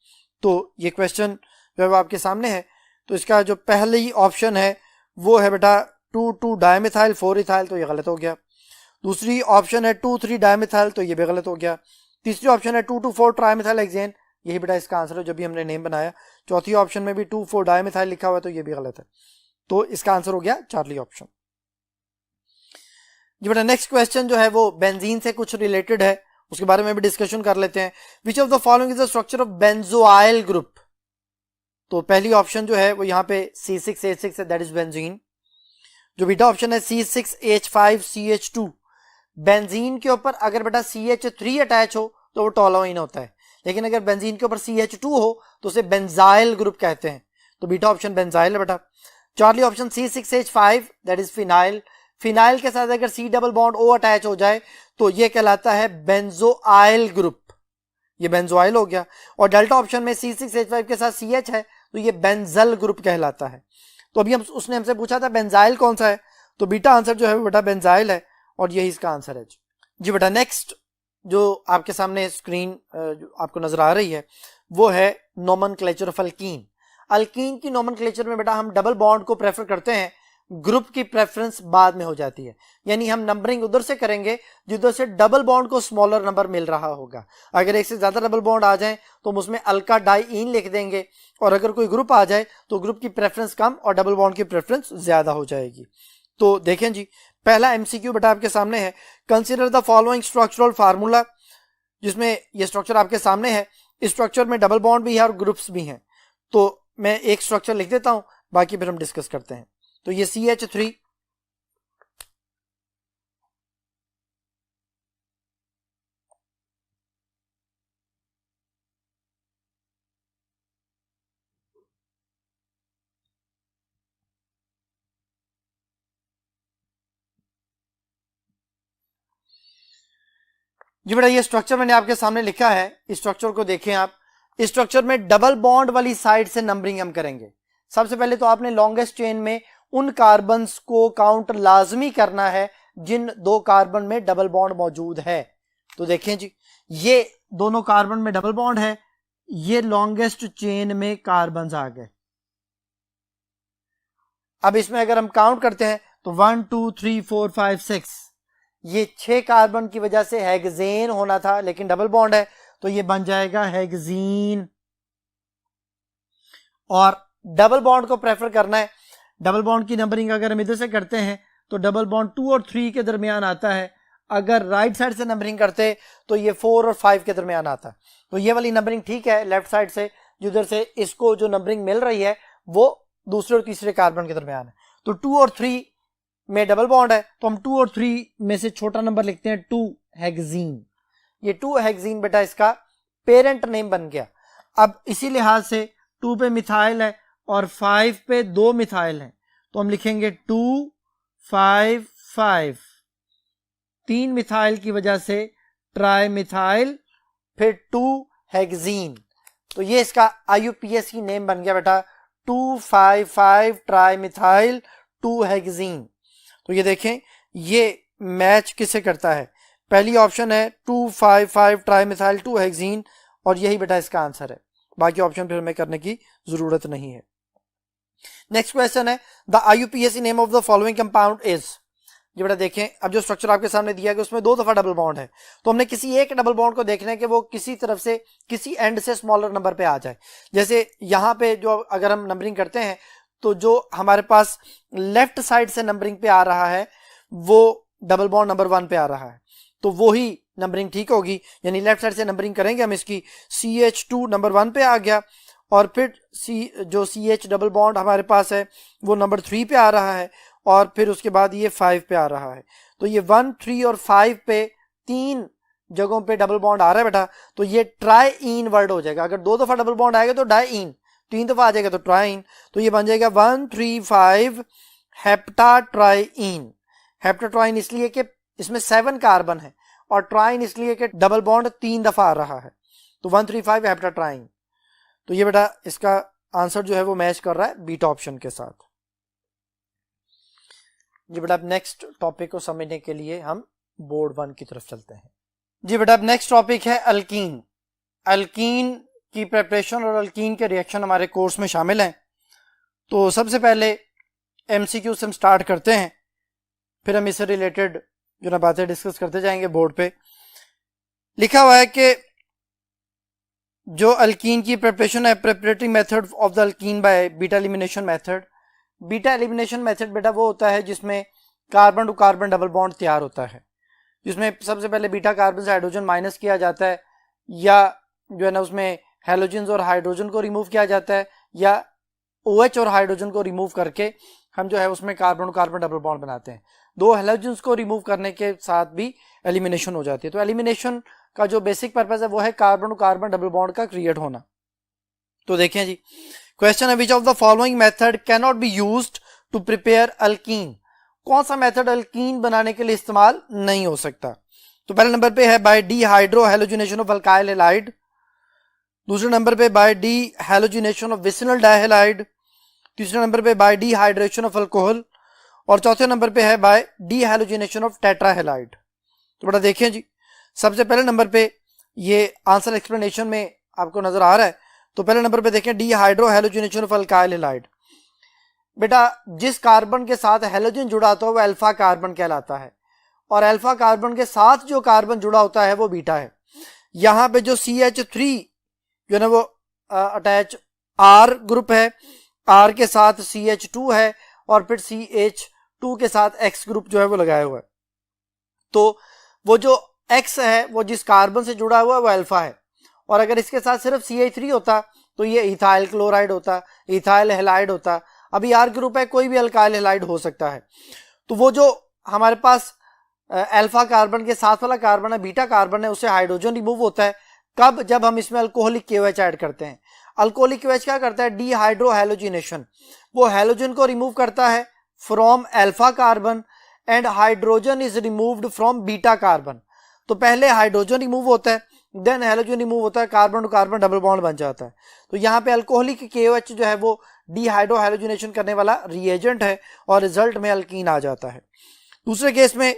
तो ये क्वेश्चन जो है आपके सामने है। तो इसका जो पहली ऑप्शन है वो है बेटा 2 2 डायमिथाइल 4 इथाइल, तो ये गलत हो गया। दूसरी ऑप्शन है 2 3 डायमिथाइल, तो ये भी गलत हो गया। तीसरी ऑप्शन है 2 2 4 ट्राइमिथाइल हेक्सेन, यही बेटा इसका आंसर है जो भी हमने नेम बनाया। चौथी ऑप्शन में भी 2 4 डायमिथाइल लिखा हुआ है, तो ये भी गलत है। तो इसका आंसर हो गया चार्ली ऑप्शन जी। बेटा नेक्स्ट क्वेश्चन जो है वो बेंजीन से कुछ रिलेटेड है, उसके बारे में भी डिस्कशन कर लेते हैं। विच of the following is the structure of benzoyl group. तो पहली ऑप्शन जो है वो यहाँ पे C6H6 है, दैट इज बेंजीन। जो बीटा ऑप्शन है C6H5CH2, बेंजीन के ऊपर अगर बेटा CH3 अटैच हो तो वो टोलुइन होता है, लेकिन अगर बेंजीन के ऊपर CH2 हो तो उसे बेंजाइल ग्रुप कहते हैं। तो बीटा ऑप्शन बेंजाइल है बेटा। Charlie option C6H5 that is phenyl. Phenyl के साथ अगर C double bond O attach हो जाए तो ये कहलाता है बेंजोइल ग्रुप, ये बेंजोइल हो गया। और डेल्टा ऑप्शन में C6H5 के साथ CH है तो ये बेंजल ग्रुप कहलाता है। तो अभी हम उसने हमसे पूछा था बेंजाइल कौन सा है, तो बीटा आंसर जो है वो बेटा बेंजाइल है और यही इसका आंसर है जी। बेटा नेक्स्ट जो आपके सामने स्क्रीन जो आपको नजर आ रही है वो है नोमेनक्लेचर ऑफ अल्कीन। अल्कीन की नोमेनक्लेचर में बेटा हम डबल बॉन्ड को प्रेफर करते हैं, ग्रुप की प्रेफरेंस बाद में हो जाती है, यानी हम नंबरिंग उधर से करेंगे जिधर से डबल बॉन्ड को स्मॉलर नंबर मिल रहा होगा। अगर एक से ज्यादा डबल बॉन्ड आ जाए तो हम उसमें अल्का डाइईन लिख देंगे, और अगर कोई ग्रुप आ जाए तो ग्रुप की प्रेफरेंस कम और डबल बॉन्ड की प्रेफरेंस ज्यादा हो जाएगी। तो देखें जी, पहला एमसीक्यू बेटा आपके सामने है, consider the following structural formula, जिसमें ये स्ट्रक्चर आपके सामने है। इस स्ट्रक्चर में डबल बॉन्ड भी है और ग्रुप्स भी हैं। तो मैं एक स्ट्रक्चर लिख देता हूं, बाकी फिर हम डिस्कस करते हैं। तो ये CH3 जी बेटा ये स्ट्रक्चर मैंने आपके सामने लिखा है, इस स्ट्रक्चर को देखें आप। इस स्ट्रक्चर में डबल बॉन्ड वाली साइड से नंबरिंग हम करेंगे। सबसे पहले तो आपने लॉन्गेस्ट चेन में उन कार्बन्स को काउंट लाजमी करना है जिन दो कार्बन में डबल बॉन्ड मौजूद है। तो देखें जी, ये दोनों कार्बन में डबल बॉन्ड है, ये लॉन्गेस्ट चेन में कार्बन आ गए। अब इसमें अगर हम काउंट करते हैं तो 1 2 3 4 5 6, ये 6 कार्बन की वजह से हेक्सेन होना था, लेकिन डबल बॉन्ड है तो ये बन जाएगा हेक्सीन। और डबल बॉन्ड को प्रेफर करना है। डबल बॉन्ड की नंबरिंग अगर हम इधर से करते हैं तो डबल बॉन्ड 2 और 3 के दरमियान आता है। अगर राइट साइड से नंबरिंग करते तो ये 4 और 5 के दरमियान आता। तो ये वाली नंबरिंग ठीक है लेफ्ट साइड से, जिधर से इसको जो नंबरिंग मिल रही है वो दूसरे और तीसरे कार्बन के दरमियान है। तो 2 और 3 में डबल बॉन्ड है तो हम 2 और 3 में से छोटा नंबर लिखते हैं 2 हेक्सीन। ये 2 हेक्सीन बेटा इसका पेरेंट नेम बन गया। अब इसी लिहाज से 2 पे मिथाइल है और 5 पे 2 मिथाइल है, तो हम लिखेंगे 2 5 5। 3 मिथाइल की वजह से ट्राई मिथाइल, फिर 2 हेक्सीन। तो ये इसका IUPAC नेम बन गया बेटा 255 ट्राई मिथाइल 2 हेक्सीन। तो ये देखें ये मैच किसे करता है, पहली ऑप्शन है 255 ट्राई मिथाइल 2 हेक्सीन और यही बेटा इसका आंसर है। बाकी ऑप्शन फिर हमें करने की जरूरत नहीं है। नेक्स्ट क्वेश्चन है the IUPAC name of the following compound is. ये बेटा देखें, अब जो स्ट्रक्चर आपके सामने दिया गया उसमें 2 दफा डबल बॉन्ड है, तो हमने किसी एक डबल बॉन्ड को देखना है कि वो किसी तरफ से किसी एंड से स्मॉलर नंबर पे आ जाए। जैसे यहाँ पे जो अगर हम नंबरिंग करते हैं तो जो हमारे पास लेफ्ट साइड से नंबरिंग पे आ रहा है वो डबल बॉन्ड नंबर 1 पे आ रहा है, तो वो ही नंबरिंग ठीक होगी। यानी लेफ्ट साइड से नंबरिंग करेंगे हम इसकी, CH2 नंबर 1 पे आ गया और फिर जो CH डबल बॉन्ड हमारे पास है वो नंबर 3 पे आ रहा है और फिर उसके बाद ये 5 पे आ रहा है। तो ये 1 3 और 5 पे 3 जगहों पे डबल बॉन्ड आ रहा है बेटा, तो ये ट्राईन वर्ड हो जाएगा। अगर 2 दफा डबल बॉन्ड आएगा तो डाईन, 3 दफा आ जाएगा तो ट्राईन। तो ये बन जाएगा 1 3 5 हेप्टाट्राईन। हेप्टाट्राईन इसलिए कि इसमें 7 कार्बन है और ट्राईन इसलिए कि डबल बॉन्ड 3 दफा आ रहा है, तो 1 3 5 हेप्टाट्राईन। तो ये बेटा इसका आंसर जो है वो मैच कर रहा है बीटा ऑप्शन के साथ। जी बेटा अब नेक्स्ट टॉपिक को समझने के लिए हम बोर्ड 1 की तरफ चलते हैं। जी बेटा अब नेक्स्ट टॉपिक है अल्कीन। अल्कीन की प्रिपरेशन और अल्कीन के रिएक्शन हमारे कोर्स में शामिल हैं। तो सबसे पहले MCQ से हम स्टार्ट करते हैं, फिर हम इससे रिलेटेड जो ना बातें डिस्कस करते जाएंगे। बोर्ड पे लिखा हुआ है कि जो अल्कीन की प्रिपरेशन है, preparatory method of the alkene by beta elimination method. Beta elimination method बेटा वो होता है जिसमें carbon to carbon double bond तैयार होता है, जिसमें सबसे पहले बीटा कार्बन से हाइड्रोजन माइनस किया जाता है, या जो है ना उसमें हेलोजन और हाइड्रोजन को रिमूव किया जाता है, या OH और हाइड्रोजन को रिमूव करके हम जो है उसमें carbon to carbon double bond बनाते हैं। 2 हेलोजन को रिमूव करने के साथ भी एलिमिनेशन हो जाती है। तो एलिमिनेशन का जो बेसिक पर्पज है वो है carbon to carbon double bond का क्रिएट होना। तो देखें जी, क्वेश्चन है which of the following method can not be used to prepare alkene. कौन सा मेथड अल्कीन बनाने के लिए इस्तेमाल नहीं हो सकता। तो पहले नंबर पे है by dehydrohalogenation of alkyl halide, दूसरे नंबर पे by dehalogenation of vicinal dihalide, तीसरे नंबर पे by dehydration of alcohol और चौथे नंबर पे है by dehalogenation of tetrahalide. तो बेटा देखें जी, सबसे पहले नंबर पे ये आंसर एक्सप्लेनेशन में आपको नजर आ रहा है। तो पहले नंबर पे देखें D hydro halogenation of alkyl halide. बेटा जिस कार्बन के साथ हेलोजन जुड़ा होता है वो अल्फा कार्बन कहलाता है और अल्फा कार्बन के साथ जो कार्बन जुड़ा होता है वो बीटा है। यहाँ पे जो CH3 जो है ना वो अटैच R ग्रुप है, R के साथ CH2 है और फिर CH2 के साथ X ग्रुप जो है वो लगाया हुआ है। तो वो जो X है वो जिस कार्बन से जुड़ा हुआ है वो अल्फा है, और अगर इसके साथ सिर्फ CH3 होता तो ये इथाइल क्लोराइड होता, इथाइल हैलाइड होता। अभी R ग्रुप है, कोई भी अल्काइल हैलाइड हो सकता है। तो वो जो हमारे पास अल्फा कार्बन के साथ वाला कार्बन है, बीटा कार्बन है, उससे हाइड्रोजन रिमूव होता है। कब? जब हम इसमें अल्कोहलिक KOH ऐड करते हैं। अल्कोहलिक KOH क्या करता है? डी हाइड्रो हेलोजिनेशन, वो हेलोजन को रिमूव करता है from alpha carbon and hydrogen is removed from beta carbon. तो पहले हाइड्रोजन रिमूव होता है, देन हैलोजन रिमूव होता है, carbon to carbon double bond बन जाता है। तो यहाँ पे अल्कोहलिक KOH जो है वो डिहाइड्रो हैलोजिनेशन करने वाला रिएजेंट है और रिजल्ट में अल्कीन आ जाता है। दूसरे केस में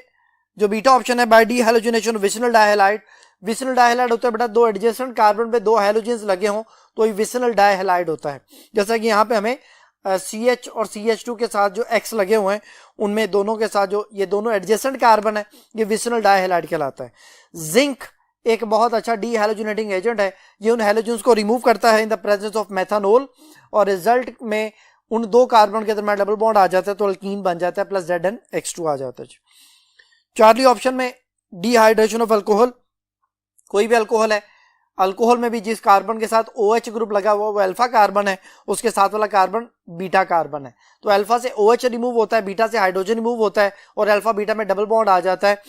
जो बीटा ऑप्शन है, by dehalogenation vicinal dihalide, vicinal dihalide होता है बेटा दो एडजेसेंट कार्बन पे दो हैलोजेंस लगे हों तो ये विसिनल डाइहैलाइड होता है। जैसा कि यहाँ पे हमें CH और CH2 के साथ जो X लगे हुए हैं उनमें दोनों के साथ जो ये दोनों एडजेसेंट कार्बन है ये विसिनल डाइहैलाइड कहलाता है। जिंक एक बहुत अच्छा डी हैलोजिनेटिंग एजेंट है, ये उन हैलोजेंस को रिमूव करता है इन द प्रेजेंस ऑफ मेथानोल और रिजल्ट में उन दो कार्बन के दरमियान डबल बॉन्ड आ जाता है तो अल्कीन बन जाता है प्लस ZnX2 आ जाता है। चार्ली ऑप्शन में डिहाइड्रेशन ऑफ अल्कोहल, कोई भी अल्कोहल है, अल्कोहल में भी जिस कार्बन के साथ OH ग्रुप लगा हुआ वो अल्फा कार्बन है, उसके साथ वाला कार्बन बीटा कार्बन है, तो अल्फा से OH रिमूव होता है, बीटा से हाइड्रोजन रिमूव होता है और अल्फा बीटा में डबल बॉन्ड आ जाता है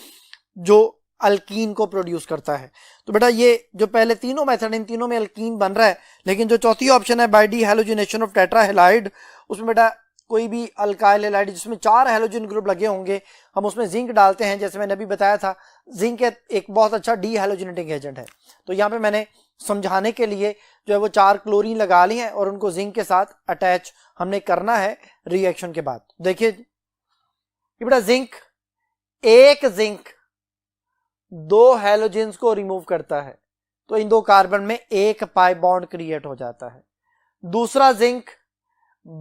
जो अल्कीन को प्रोड्यूस करता है। तो बेटा ये जो पहले तीनों मेथड इन तीनों में अल्कीन बन रहा है, लेकिन जो चौथी ऑप्शन है बाय डी हैलोजिनेशन ऑफ टेट्राहैलाइड, उसमें बेटा कोई भी अल्काइल हैलाइड जिसमें 4 हैलोजन ग्रुप लगे होंगे हम उसमें जिंक डालते हैं, जैसे मैंने अभी बताया था जिंक एक बहुत अच्छा डी हैलोजिनेटिंग एजेंट है। तो यहाँ पे मैंने समझाने के लिए जो है वो 4 क्लोरीन लगा ली हैं और उनको जिंक के साथ अटैच हमने करना है रिएक्शन के बाद। देखिए बेटा जिंक, एक जिंक 2 हैलोजेंस को रिमूव करता है तो इन दो कार्बन में एक पाई बॉन्ड क्रिएट हो जाता है। दूसरा जिंक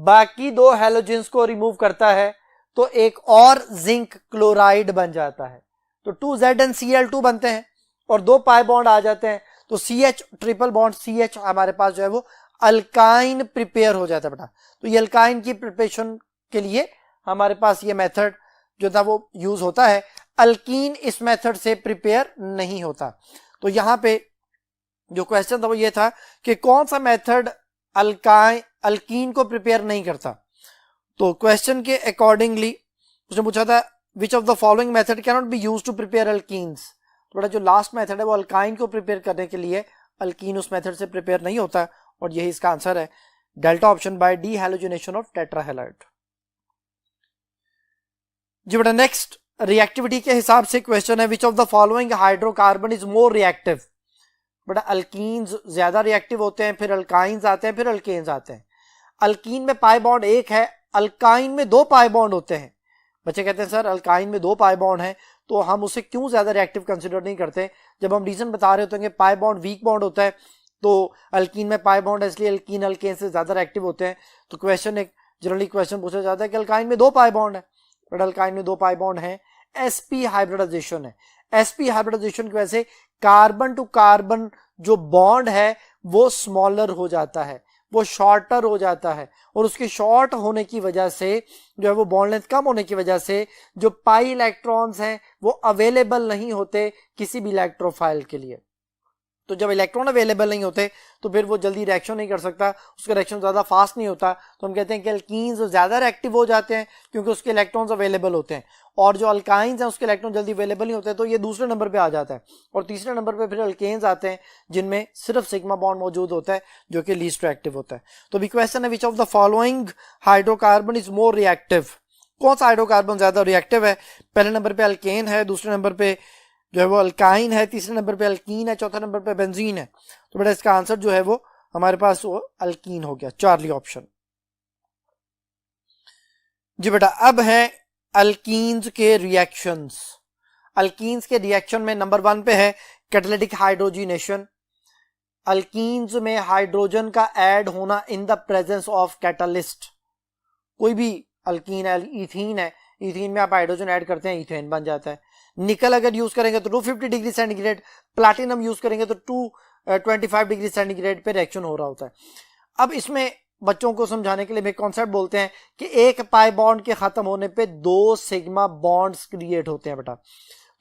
बाकी 2 हैलोजेंस को रिमूव करता है तो एक और जिंक क्लोराइड बन जाता है, तो 2ZnCl2 बनते हैं और 2 पाई बॉन्ड आ जाते हैं तो CH ट्रिपल बॉन्ड CH हमारे पास जो है वो अल्काइन प्रिपेयर हो जाता है बेटा। तो ये अल्काइन की प्रिपरेशन के लिए हमारे पास ये मेथड जो था वो यूज होता है, अल्कीन इस मेथड से प्रिपेयर नहीं होता। तो यहां पे जो क्वेश्चन था वो ये था कि कौन सा मेथड अल्कीन को प्रिपेयर नहीं करता। तो क्वेश्चन के अकॉर्डिंगली उसने पूछा था which of the following method can not be used to prepare alkenes. तो बेटा जो लास्ट मेथड है वो अल्काइन को प्रिपेयर करने के लिए, अल्कीन उस मेथड से प्रिपेयर नहीं होता और यही इसका आंसर है, delta option by dehalogenation of tetrahalide. जी बेटा नेक्स्ट रिएक्टिविटी के हिसाब से क्वेश्चन है which of the following hydrocarbon is more reactive. बेटा अल्कीन्स ज्यादा रिएक्टिव होते हैं, फिर अल्काइंस आते हैं, फिर अल्केन्स आते हैं। अल्कीन में पाई बॉन्ड 1 है, अल्काइन में 2 पाई बॉन्ड होते हैं। बच्चे कहते हैं सर अल्काइन में 2 पाई बॉन्ड है तो हम उसे क्यों ज्यादा रिएक्टिव कंसिडर नहीं करते। जब हम रीजन बता रहे होते हैं कि पाई बॉन्ड वीक बॉन्ड होता है तो अल्कीन में पाई बॉन्ड है इसलिए अल्कीन अल्केन से ज्यादा रिएक्टिव होते हैं। तो क्वेश्चन एक जनरली क्वेश्चन पूछा जाता है कि अल्काइन में 2 पाई बॉन्ड है, बट अल्काइन में 2 पाई बॉन्ड है, sp हाइब्रिडाइजेशन है। sp हाइब्रिडाइजेशन की वजह से कार्बन टू कार्बन जो बॉन्ड है वो स्मॉलर हो जाता है, वो शॉर्टर हो जाता है और उसके शॉर्ट होने की वजह से जो है वो बॉन्ड लेंथ कम होने की वजह से जो पाई इलेक्ट्रॉन्स हैं वो अवेलेबल नहीं होते किसी भी इलेक्ट्रोफाइल के लिए। तो जब इलेक्ट्रॉन अवेलेबल नहीं होते तो फिर वो जल्दी रिएक्शन नहीं कर सकता, उसका रिएक्शन ज्यादा फास्ट नहीं होता। तो हम कहते हैं कि अल्कीन्स ज्यादा रिएक्टिव हो जाते हैं क्योंकि उसके इलेक्ट्रॉन्स अवेलेबल होते हैं, और जो अल्काइंस हैं उसके इलेक्ट्रॉन जल्दी अवेलेबल नहीं होते, तो ये दूसरे नंबर पे आ जाता है। और तीसरे नंबर पे फिर अल्केन्स आते हैं जिनमें सिर्फ सिग्मा बॉन्ड मौजूद होता है जो कि लीस्ट रिएक्टिव होता है। तो अभी क्वेश्चन है which of the following hydrocarbon is more reactive. कौन सा हाइड्रोकार्बन ज्यादा रिएक्टिव है। पहले नंबर पे अल्केन है, दूसरे नंबर पे जो है वो अल्काइन है, तीसरे नंबर पे अल्कीन है, चौथा नंबर पे बेंजीन है। तो बेटा इसका आंसर जो है वो हमारे पास वो अल्कीन हो गया, चार्ली ऑप्शन। जी बेटा अब है अल्कीन्स के रिएक्शंस। अल्कीन्स के रिएक्शन में नंबर 1 पे है कैटालिटिक हाइड्रोजिनेशन। अल्कीन्स में हाइड्रोजन का ऐड होना इन द प्रेजेंस ऑफ कैटालिस्ट। कोई भी अल्कीन है, इथीन है, इथीन में आप हाइड्रोजन ऐड करते हैं इथेन बन जाता है। निकल अगर यूज करेंगे तो 250 डिग्री सेंटीग्रेड, प्लैटिनम यूज करेंगे तो 225 डिग्री सेंटीग्रेड पे रिएक्शन हो रहा होता है। अब इसमें बच्चों को समझाने के लिए एक कॉन्सेप्ट बोलते हैं कि एक पाई बॉन्ड के खत्म होने पे 2 सिग्मा बॉन्ड्स क्रिएट होते हैं बेटा।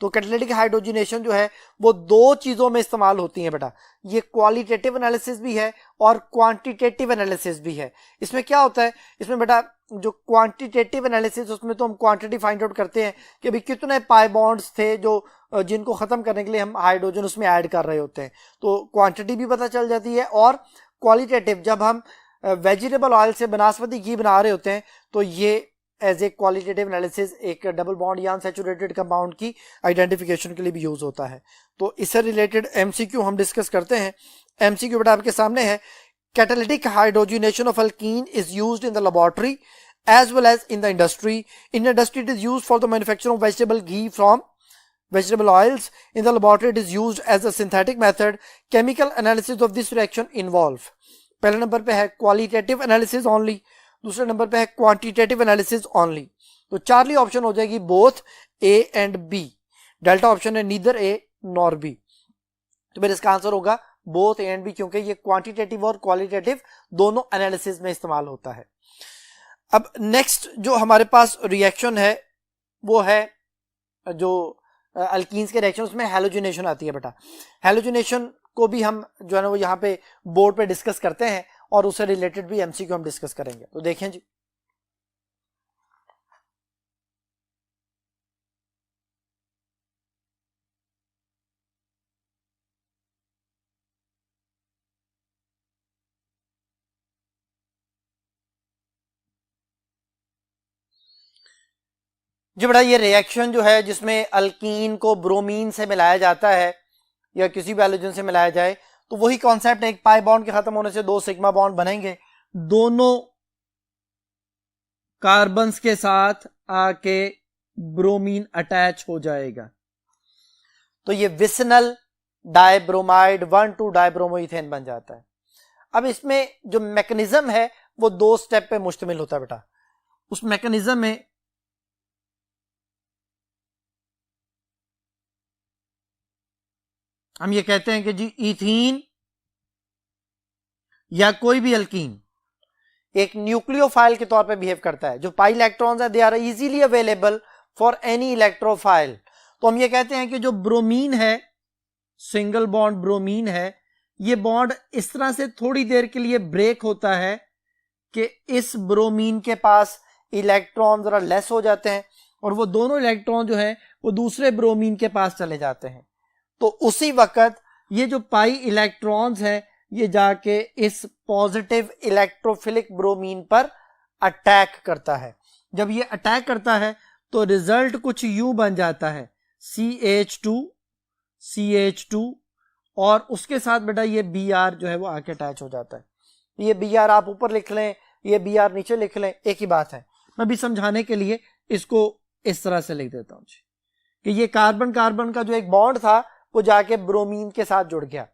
तो कैटालिटिक हाइड्रोजिनेशन जो है वो 2 चीजों में इस्तेमाल होती है बेटा, ये क्वालिटेटिव एनालिसिस भी है और क्वांटिटेटिव एनालिसिस भी है। इसमें क्या होता है, इसमें बेटा जो क्वांटिटेटिव एनालिसिस उसमें तो हम क्वांटिटी फाइंड आउट करते हैं कि भाई कितने पाई बॉन्ड्स थे जो जिनको खत्म करने के लिए हम हाइड्रोजन उसमें ऐड कर रहे होते हैं, तो क्वांटिटी भी पता चल जाती है। और क्वालिटेटिव जब हम वेजिटेबल ऑयल से बनास्पति घी बना रहे होते हैं तो ये एज ए क्वालिटेटिव एनालिसिस एक डबल बॉन्ड या अनसैचुरेटेड कंपाउंड की आइडेंटिफिकेशन के लिए भी यूज होता है। तो इससे रिलेटेड एमसीक्यू हम डिस्कस करते हैं। एमसीक्यू बेटा आपके सामने है, catalytic hydrogenation of alkene is used in the laboratory as well as in the industry. In industry it is used for the manufacture of vegetable ghee from vegetable oils. In the laboratory it is used as a synthetic method. Chemical analysis of this reaction involve, पहले number पे है qualitative analysis only, दूसरे number पे है quantitative analysis only. तो Charlie option हो जाएगी both A and B, delta option है नीदर ए नॉर बी। तो मेरे इसका आंसर होगा बोथ ए एंड बी, क्योंकि ये क्वांटिटेटिव और क्वालिटेटिव दोनों एनालिसिस में इस्तेमाल होता है। अब नेक्स्ट जो हमारे पास रिएक्शन है वो है जो अल्कीन्स के रिएक्शन, उसमें हैलोजिनेशन आती है बेटा। हैलोजिनेशन को भी हम जो है ना वो यहाँ पे बोर्ड पे डिस्कस करते हैं और उससे रिलेटेड भी एमसीक्यू हम डिस्कस करेंगे। तो देखें जी, जी बेटा ये रिएक्शन जो है जिसमें अल्कीन को ब्रोमीन से मिलाया जाता है या किसी भी हैलोजन से मिलाया जाए, तो वही कॉन्सेप्ट है, एक पाई बॉन्ड के खत्म होने से दो सिग्मा बॉन्ड बनेंगे, दोनों कार्बन्स के साथ आके ब्रोमीन अटैच हो जाएगा, तो ये विसिनल डाइब्रोमाइड 1,2 डाइब्रोमोइथेन बन जाता है। अब इसमें जो मैकेनिज्म है वो 2 स्टेप पे मुश्तमिल होता है बेटा। उस मैकेनिज्म में हम ये कहते हैं कि जी इथीन या कोई भी अल्कीन एक न्यूक्लियोफाइल के तौर पे बिहेव करता है। जो पाई इलेक्ट्रॉन्स है they are easily available for any electrophile. तो हम ये कहते हैं कि जो ब्रोमीन है, सिंगल बॉन्ड ब्रोमीन है, ये बॉन्ड इस तरह से थोड़ी देर के लिए ब्रेक होता है कि इस ब्रोमीन के पास इलेक्ट्रॉन जरा लेस हो जाते हैं और वो दोनों इलेक्ट्रॉन जो है वो दूसरे ब्रोमीन के पास चले जाते हैं। तो उसी वक्त ये जो पाई इलेक्ट्रॉन्स हैं ये जाके इस पॉजिटिव इलेक्ट्रोफिलिक ब्रोमीन पर अटैक करता है। जब ये अटैक करता है तो रिजल्ट कुछ यूं बन जाता है, CH2 और उसके साथ बेटा ये Br जो है वो आके अटैच हो जाता है। ये Br आप ऊपर लिख लें, ये Br नीचे लिख लें, एक ही बात है। मैं भी समझाने के लिए इसको इस तरह से लिख देता हूं कि ये कार्बन कार्बन का जो एक बॉन्ड था वो जाके ब्रोमीन के साथ जुड़ गया।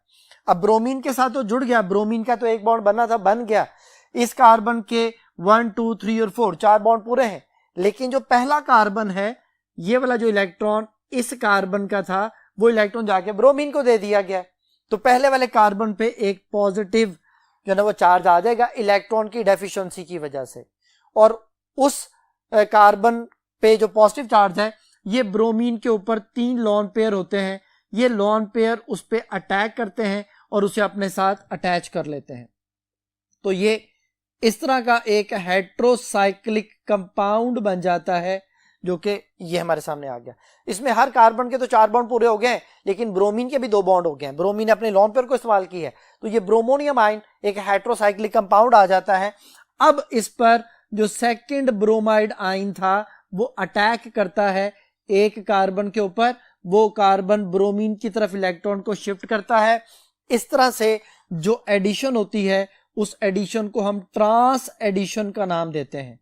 अब ब्रोमीन के साथ तो जुड़ गया, ब्रोमीन का तो एक बॉन्ड बनना था, बन गया। इस कार्बन के 1, 2, 3 और 4 4 बॉन्ड पूरे हैं, लेकिन जो पहला कार्बन है ये वाला जो इलेक्ट्रॉन इस कार्बन का था वो इलेक्ट्रॉन जाके ब्रोमीन को दे दिया गया। तो पहले वाले कार्बन पे एक पॉजिटिव जो है वो चार्ज आ जाएगा इलेक्ट्रॉन की डेफिशिएंसी की वजह से, और उस कार्बन पे जो पॉजिटिव चार्ज है ये ब्रोमीन के ऊपर 3 लोन पेयर होते हैं। ये लोन पेयर उस पे अटैक करते हैं और उसे अपने साथ अटैच कर लेते हैं। तो ये इस तरह का एक हेट्रोसाइक्लिक कंपाउंड बन जाता है जो कि ये हमारे सामने आ गया। इसमें हर कार्बन के तो 4 बॉन्ड पूरे हो गए, लेकिन ब्रोमीन के भी 2 बॉन्ड हो गए हैं। ब्रोमीन ने अपने लोन पेयर को इस्तेमाल किया है, तो ये ब्रोमोनियम आयन एक हेट्रोसाइक्लिक कंपाउंड आ जाता है। अब इस पर जो सेकंड ब्रोमाइड आयन था वो अटैक करता है एक कार्बन के ऊपर, वो कार्बन ब्रोमीन की तरफ इलेक्ट्रॉन को शिफ्ट करता है। इस तरह से जो एडिशन होती है उस एडिशन को हम ट्रांस एडिशन का नाम देते हैं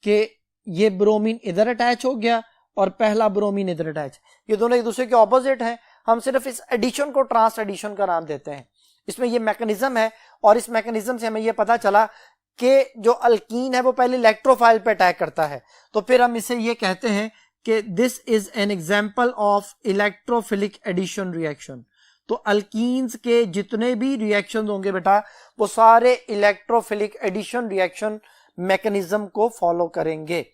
कि ये ब्रोमीन इधर अटैच हो गया और पहला ब्रोमीन इधर अटैच। ये दोनों एक दूसरे के ऑपोजिट हैं, हम सिर्फ इस एडिशन को ट्रांस एडिशन का नाम देते हैं। इसमें ये मैकेनिज्म है और इस मैकेनिज्म से हमें ये पता चला कि जो अल्कीन है वो पहले इलेक्ट्रोफाइल पे अटैक करता है, तो फिर हम इसे ये कहते हैं कि this is an example of electrophilic addition reaction. तो अल्कीन्स के जितने भी रिएक्शन होंगे बेटा वो सारे इलेक्ट्रोफिलिक एडिशन रिएक्शन मैकेनिज्म को फॉलो करेंगे।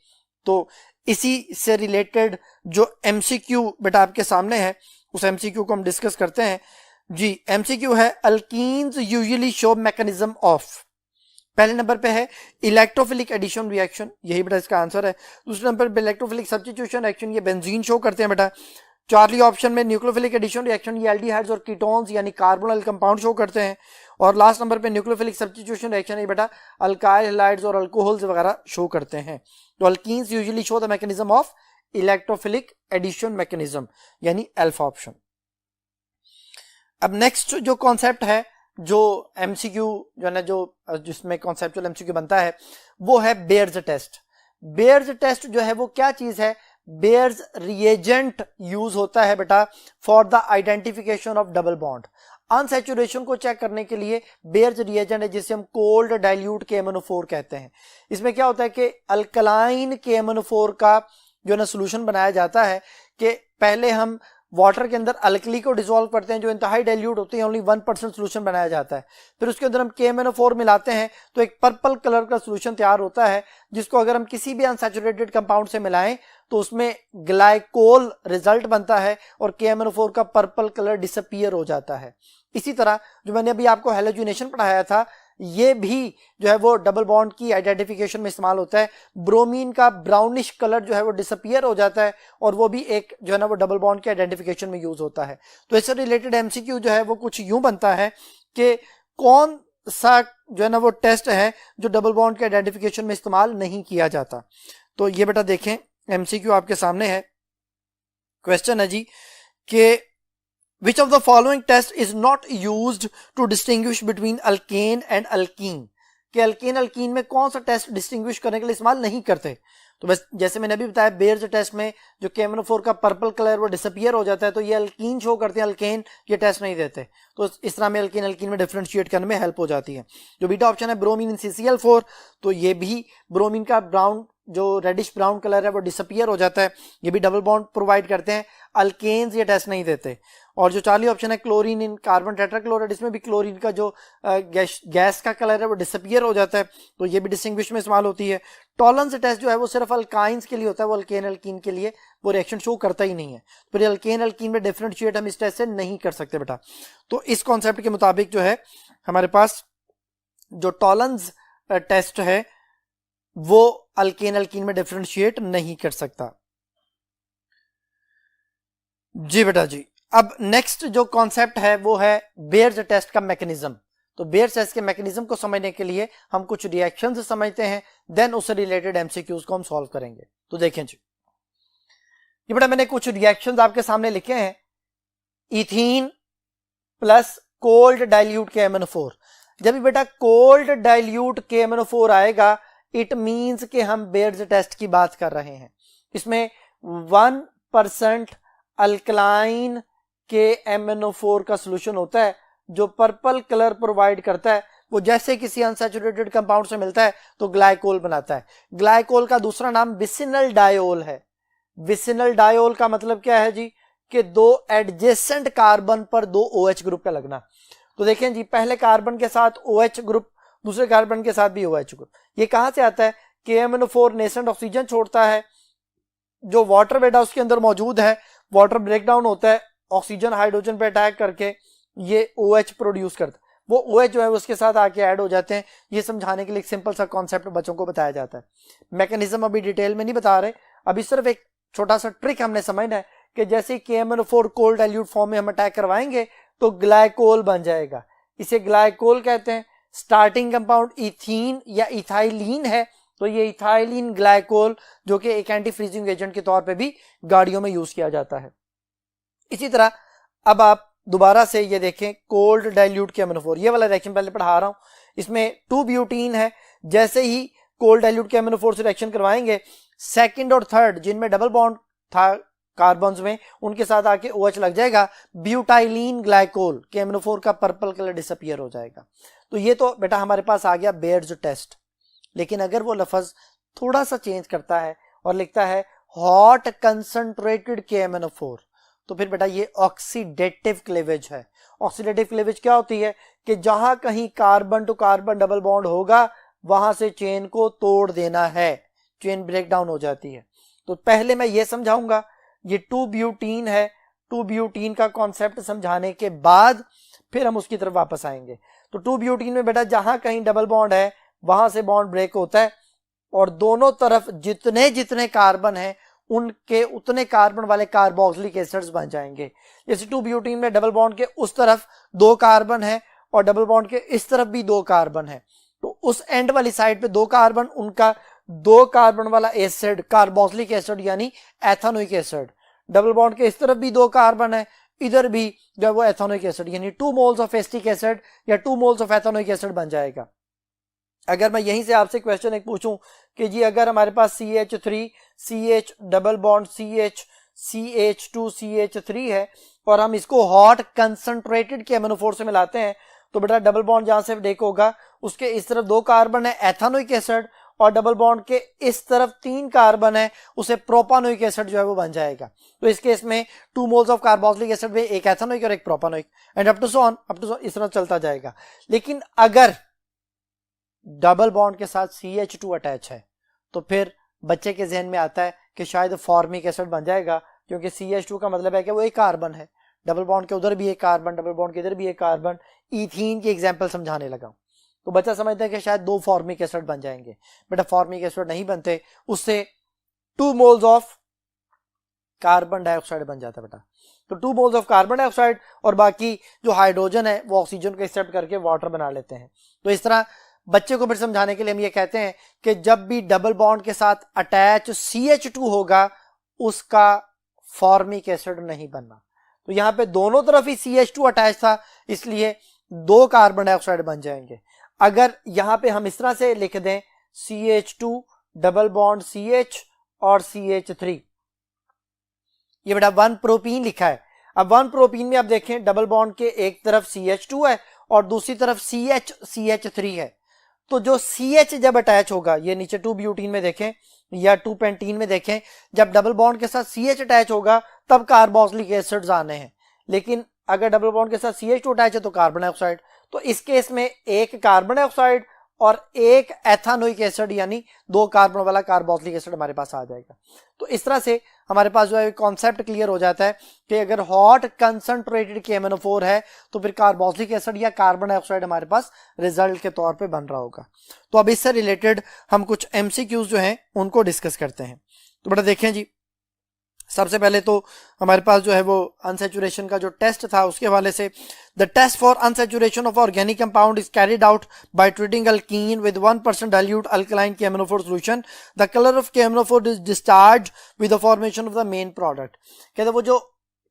तो इसी से रिलेटेड जो एमसीक्यू बेटा आपके सामने है उस एमसीक्यू को हम डिस्कस करते हैं। जी एमसीक्यू है alkenes usually show mechanism of, पहले नंबर पे है इलेक्ट्रोफिलिक एडिशन रिएक्शन, यही बेटा इसका आंसर है। दूसरे नंबर पे इलेक्ट्रोफिलिक सब्स्टिट्यूशन रिएक्शन, ये बेंजीन शो करते हैं बेटा। चार्ली ऑप्शन में न्यूक्लियोफिलिक एडिशन रिएक्शन ये एल्डिहाइड्स और कीटोन्स यानी कार्बोनिल कंपाउंड शो करते हैं, और लास्ट नंबर पे न्यूक्लियोफिलिक सब्स्टिट्यूशन रिएक्शन है बेटा अल्काइल हैलाइड्स और अल्कोहल्स वगैरह शो करते हैं। तो alkenes usually show the mechanism of electrophilic addition mechanism यानी अल्फा ऑप्शन। अब नेक्स्ट जो कॉन्सेप्ट है जो एमसीक्यू जो है ना जो जिसमें कॉन्सेप्चुअल एमसीक्यू बनता है वो है बेयर्स टेस्ट। बेयर्स टेस्ट जो है वो क्या चीज है? बेयर्स रिएजेंट यूज होता है बेटा for the identification of double bond. Unsaturation को चेक करने के लिए बेयर्स रिएजेंट है जिसे हम कोल्ड डाइल्यूट KMnO4 कहते हैं। इसमें क्या होता है कि अल्कलाइन KMnO4 का जो है ना सोल्यूशन बनाया जाता है कि पहले हम वाटर के अंदर अल्कली को डिसॉल्व करते हैं जो इंतहाई डाइल्यूट होती है, ओनली 1% सोल्यूशन बनाया जाता है। फिर उसके अंदर हम KMnO4 मिलाते हैं तो एक पर्पल कलर का सोल्यूशन तैयार होता है जिसको अगर हम किसी भी अनसैचुरेटेड कंपाउंड से मिलाएं तो उसमें ग्लाइकोल रिजल्ट बनता है और KMnO4 का पर्पल कलर डिसअपीयर हो जाता है। इसी तरह जो मैंने अभी आपको हैलोजिनेशन पढ़ाया था ये भी जो है वो डबल बॉन्ड की आइडेंटिफिकेशन में इस्तेमाल होता है। ब्रोमीन का ब्राउनिश कलर जो है वो डिसअपीयर हो जाता है और वो भी एक जो है ना वो डबल बॉन्ड के आइडेंटिफिकेशन में यूज होता है। तो इससे रिलेटेड एमसीक्यू जो है वो कुछ यूं बनता है कि कौन सा जो है ना वो टेस्ट है जो डबल बॉन्ड के आइडेंटिफिकेशन में इस्तेमाल नहीं किया जाता। तो ये बेटा देखें एमसीक्यू आपके सामने है। क्वेश्चन है जी कि Which of the following test is not used to distinguish between alkane and alkene? कि अल्केन अल्कीन में कौन सा टेस्ट डिस्टिंग्विश करने के लिए इस्तेमाल नहीं करते? तो बस जैसे मैंने अभी बताया बेयर्स टेस्ट में जो KMnO4 का पर्पल कलर वो डिसअपीयर हो जाता है तो ये अल्कीन शो करते हैं, अल्केन ये टेस्ट नहीं देते। तो इस तरह में अल्केन अल्कीन में डिफरेंशिएट करने में हेल्प हो जाती है। जो बीटा ऑप्शन है ब्रोमीन इन CCl4 तो ये भी ब्रोमीन का ब्राउन जो रेडिश ब्राउन कलर है वो डिसअपीयर हो जाता है, ये भी डबल बॉन्ड प्रोवाइड करते हैं। अल्केन्स ये टेस्ट नहीं देते। और जो चार्ली ऑप्शन है क्लोरीन इन कार्बन टेट्राक्लोराइड इसमें भी क्लोरीन का जो गैस का कलर है वो डिसअपीयर हो जाता है तो ये भी डिस्टिंग्विश में इस्तेमाल होती है। टॉलरेंस टेस्ट जो है वो सिर्फ अल्काइंस के लिए होता है, वो अल्केन अल्कीन के लिए वो रिएक्शन शो करता ही नहीं है। फिर अल्केन अल्कीन में डिफरेंशिएट हम इस टेस्ट से नहीं कर सकते बेटा। तो इस कॉन्सेप्ट के मुताबिक जो है हमारे पास जो टॉलरेंस टेस्ट है वो अल्केन अल्कीन में डिफरेंशिएट नहीं कर सकता। जी बेटा जी। अब नेक्स्ट जो कॉन्सेप्ट है वो है बेयर्स टेस्ट का मैकेनिज्म। तो बेयर्स टेस्ट के मैकेनिज्म को समझने के लिए हम कुछ रिएक्शंस समझते हैं, देन उससे रिलेटेड एमसीक्यूज को हम सॉल्व करेंगे। तो देखें जी, ये बेटा मैंने कुछ रिएक्शंस आपके सामने लिखे हैं। Ethene plus cold dilute KMnO4। जब भी बेटा कोल्ड डाइल्यूट KMnO4 आएगा इट मींस कि हम बेयर्स टेस्ट की बात कर रहे हैं। इसमें 1% अल्कलाइन KMnO4 का सोल्यूशन होता है जो पर्पल कलर प्रोवाइड करता है। वो जैसे किसी अनसैचुरेटेड कंपाउंड से मिलता है तो ग्लाइकोल बनाता है। ग्लाइकोल का दूसरा नाम विसिनल डायोल है। विसिनल डायोल का मतलब क्या है जी कि दो एडजेसेंट कार्बन पर दो OH ग्रुप का लगना। तो देखें जी पहले कार्बन के साथ OH ग्रुप, दूसरे कार्बन के साथ भी OH ग्रुप। ये कहां से आता है? KMnO4 नेसेंट ऑक्सीजन छोड़ता है, जो वाटर बेटा उसके अंदर मौजूद है, वाटर ब्रेक डाउन होता है, ऑक्सीजन हाइड्रोजन पे अटैक करके ये OH प्रोड्यूस करता है। वो OH जो है उसके साथ आके ऐड हो जाते हैं। ये समझाने के लिए एक सिंपल सा कॉन्सेप्ट बच्चों को बताया जाता है। मैकेनिज्म अभी डिटेल में नहीं बता रहे, अभी सिर्फ एक छोटा सा ट्रिक हमने समझना है कि जैसे KMnO4 कोल्ड डाइल्यूट फॉर्म में हम अटैक करवाएंगे तो ग्लाइकोल बन जाएगा। इसे ग्लाइकोल कहते हैं। स्टार्टिंग कंपाउंड इथीन या इथाइलिन है तो ये इथाइलिन ग्लाइकोल जो कि एक एंटी फ्रीजिंग एजेंट के तौर पे भी गाड़ियों में यूज किया जाता है। इसी तरह अब आप दोबारा से ये देखें कोल्ड डाइल्यूट KMnO4, ये वाला रिएक्शन पहले पढ़ा रहा हूं। इसमें 2 ब्यूटीन है। जैसे ही कोल्ड डाइल्यूट KMnO4 से रिएक्शन करवाएंगे सेकंड और थर्ड जिनमें डबल बॉन्ड था कार्बन्स में उनके साथ आके OH लग जाएगा। ब्यूटाइलिन ग्लाइकोल KMnO4 का पर्पल कलर डिसअपीयर हो जाएगा। तो ये तो बेटा हमारे पास आ गया बेयर्स टेस्ट। लेकिन अगर वो लफ्ज थोड़ा सा चेंज करता है और लिखता है हॉट कंसंट्रेटेड KMnO4 तो फिर बेटा ये ऑक्सीडेटिव क्लीवेज है। ऑक्सीडेटिव क्लीवेज क्या होती है कि जहां कहीं carbon to carbon double bond होगा वहां से चेन को तोड़ देना है, चेन ब्रेक डाउन हो जाती है। तो पहले मैं ये समझाऊंगा, ये 2 ब्यूटीन है। 2 ब्यूटीन का कॉन्सेप्ट समझाने के बाद फिर हम उसकी तरफ वापस आएंगे। तो 2 ब्यूटीन में बेटा जहां कहीं डबल बॉन्ड है वहां से बॉन्ड ब्रेक होता है और दोनों तरफ जितने जितने कार्बन हैं उनके उतने कार्बन वाले कार्बोक्सिलिक एसिड्स बन जाएंगे। जैसे 2 ब्यूटीन में डबल बॉन्ड के उस तरफ 2 कार्बन है और डबल बॉन्ड के इस तरफ भी 2 कार्बन है, तो उस एंड वाली साइड पे 2 कार्बन, उनका 2 कार्बन वाला एसिड कार्बोक्सिलिक एसिड यानी एथेनोइक एसिड। डबल बॉन्ड के इस तरफ भी 2 कार्बन है, इधर भी जो है वो एथेनोइक एसिड यानी 2 मोल्स ऑफ एसिटिक एसिड या 2 मोल्स ऑफ एथेनोइक एसिड बन जाएगा। अगर मैं यहीं से आपसे क्वेश्चन एक पूछूं कि जी अगर हमारे पास CH3 CH double bond CH CH2 CH3 है और हम इसको हॉट कंसंट्रेटेड के एमिनो से मिलाते हैं, तो बेटा डबल बॉन्ड जहां से ब्रेक होगा उसके इस तरफ 2 कार्बन है एथेनोइक एसिड और डबल बॉन्ड के इस तरफ 3 कार्बन है, उसे प्रोपानोइक एसिड जो है वो बन जाएगा। तो इस केस में 2 मोल्स ऑफ कार्बोक्सिलिक एसिड में एक एथेनोइक और एक propanoic and up to so on इस तरह चलता जाएगा। लेकिन अगर डबल बॉन्ड के साथ CH2 अटैच है तो फिर बच्चे के जहन में आता है कि शायद फॉर्मिक एसिड बन जाएगा, क्योंकि CH2 का मतलब है कि वो एक कार्बन है, डबल बॉन्ड के उधर भी एक कार्बन, डबल बॉन्ड के इधर भी एक कार्बन। इथीन की एग्जांपल समझाने लगा तो बच्चा समझता है कि शायद 2 फॉर्मिक एसिड बन जाएंगे। बेटा फॉर्मिक एसिड नहीं बनते, उससे 2 मोल्स ऑफ कार्बन डाइऑक्साइड बन जाता है बेटा। तो 2 मोल्स ऑफ कार्बन डाइऑक्साइड और बाकी जो हाइड्रोजन है वो ऑक्सीजन को एक्सेप्ट करके वाटर बना लेते हैं। तो इस तरह बच्चे को फिर समझाने के लिए हम ये कहते हैं कि जब भी डबल बॉन्ड के साथ अटैच CH2 होगा उसका फॉर्मिक एसिड नहीं बनना। तो यहां पे दोनों तरफ ही CH2 अटैच था, इसलिए 2 कार्बन डाइऑक्साइड बन जाएंगे। अगर यहां पे हम इस तरह से लिख दें CH2 डबल बॉन्ड CH और CH3, ये बेटा 1 प्रोपीन लिखा है। अब 1 प्रोपीन में आप देखें डबल बॉन्ड के एक तरफ CH2 है और दूसरी तरफ CH3 है। तो जो CH जब अटैच होगा, ये नीचे 2 ब्यूटीन में देखें या 2 पेंटीन में देखें, जब डबल बॉन्ड के साथ CH अटैच होगा तब कार्बोक्सिलिक एसिड्स आने हैं। लेकिन अगर डबल बॉन्ड के साथ CH2 अटैच है तो कार्बन डाइऑक्साइड। तो इस केस में एक कार्बन डाइऑक्साइड और एक एथेनोइक एसिड यानी 2 कार्बन वाला कार्बोक्सिलिक एसिड हमारे पास आ जाएगा। तो इस तरह से हमारे पास जो है कॉन्सेप्ट क्लियर हो जाता है कि अगर हॉट कंसंट्रेटेड KMnO4 है तो फिर कार्बोक्सिलिक एसिड या कार्बन डाइऑक्साइड हमारे पास रिजल्ट के तौर पे बन रहा होगा। तो अब इससे रिलेटेड हम कुछ MCQs जो हैं उनको डिस्कस करते हैं। तो बेटा देखें जी, सबसे पहले तो हमारे पास जो है वो अनसैचुरेशन का जो टेस्ट था उसके हवाले से, the test for unsaturation of organic compound is carried out by treating alkene with 1% dilute alkaline KMnO4 solution. The colour of KMnO4 is discharge with the formation of the main product. कहते वो जो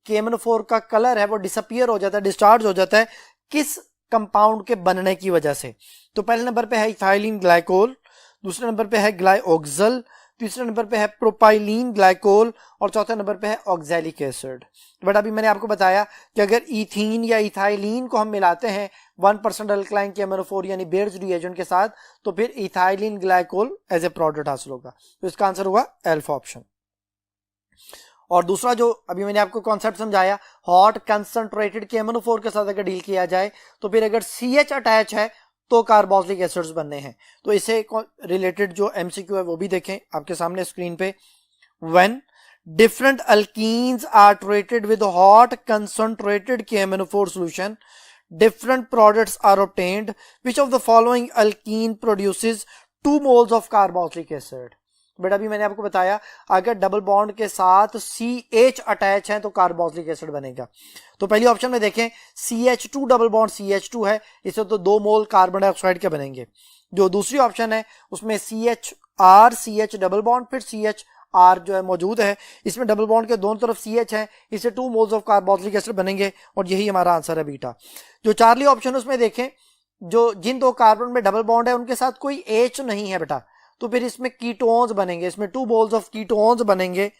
KMnO4 का colour है वो disappear हो जाता है, discharge हो जाता है किस कंपाउंड के बनने की वजह से। तो पहले नंबर पे है इथाइलिन ग्लाइकोल, दूसरे नंबर पे है ग्लाइओक्सल, तीसरे नंबर पे है प्रोपाइलीन ग्लाइकोल और चौथे नंबर पे है ऑक्सैलिक एसिड। बट अभी मैंने आपको बताया कि अगर इथीन या इथाइलिन को हम मिलाते हैं 1% अल्कलाइन KMnO4 यानी बेयर्स रिएजेंट के साथ तो फिर ethylene glycol as a product हासिल होगा। तो इसका आंसर होगा अल्फा ऑप्शन। और दूसरा जो अभी मैंने आपको कॉन्सेप्ट समझाया, हॉट कंसंट्रेटेड KMnO4 के साथ अगर डील किया जाए तो फिर अगर CH अटैच है तो कार्बोक्सिलिक एसिड्स बनने हैं। तो इससे रिलेटेड जो MCQ है वो भी देखें आपके सामने स्क्रीन पे। When different alkenes are treated with hot concentrated KMnO4 solution, different products are obtained. Which of the following alkene produces 2 moles of carboxylic acid? बेटा अभी मैंने आपको बताया अगर डबल बॉन्ड के साथ CH अटैच है तो कार्बोक्सिलिक एसिड बनेगा। तो पहली ऑप्शन में देखें CH2 डबल बॉन्ड CH2 है, इससे तो 2 मोल कार्बन डाइऑक्साइड के बनेंगे। जो दूसरी ऑप्शन है उसमें CHR CH डबल बॉन्ड फिर CHR जो है मौजूद है, इसमें डबल बॉन्ड के दोनों तरफ CH है, इससे 2 मोल्स ऑफ कार्बोक्सिलिक एसिड बनेंगे और यही हमारा आंसर है बीटा। जो चार्ली ऑप्शन है उसमें देखें जो जिन 2 कार्बन में डबल बॉन्ड है उनके साथ कोई H नहीं है बेटा, तो फिर इसमें कीटोन्स बनेंगे, इसमें 2 मोल्स ऑफ कीटोन्स बनेंगे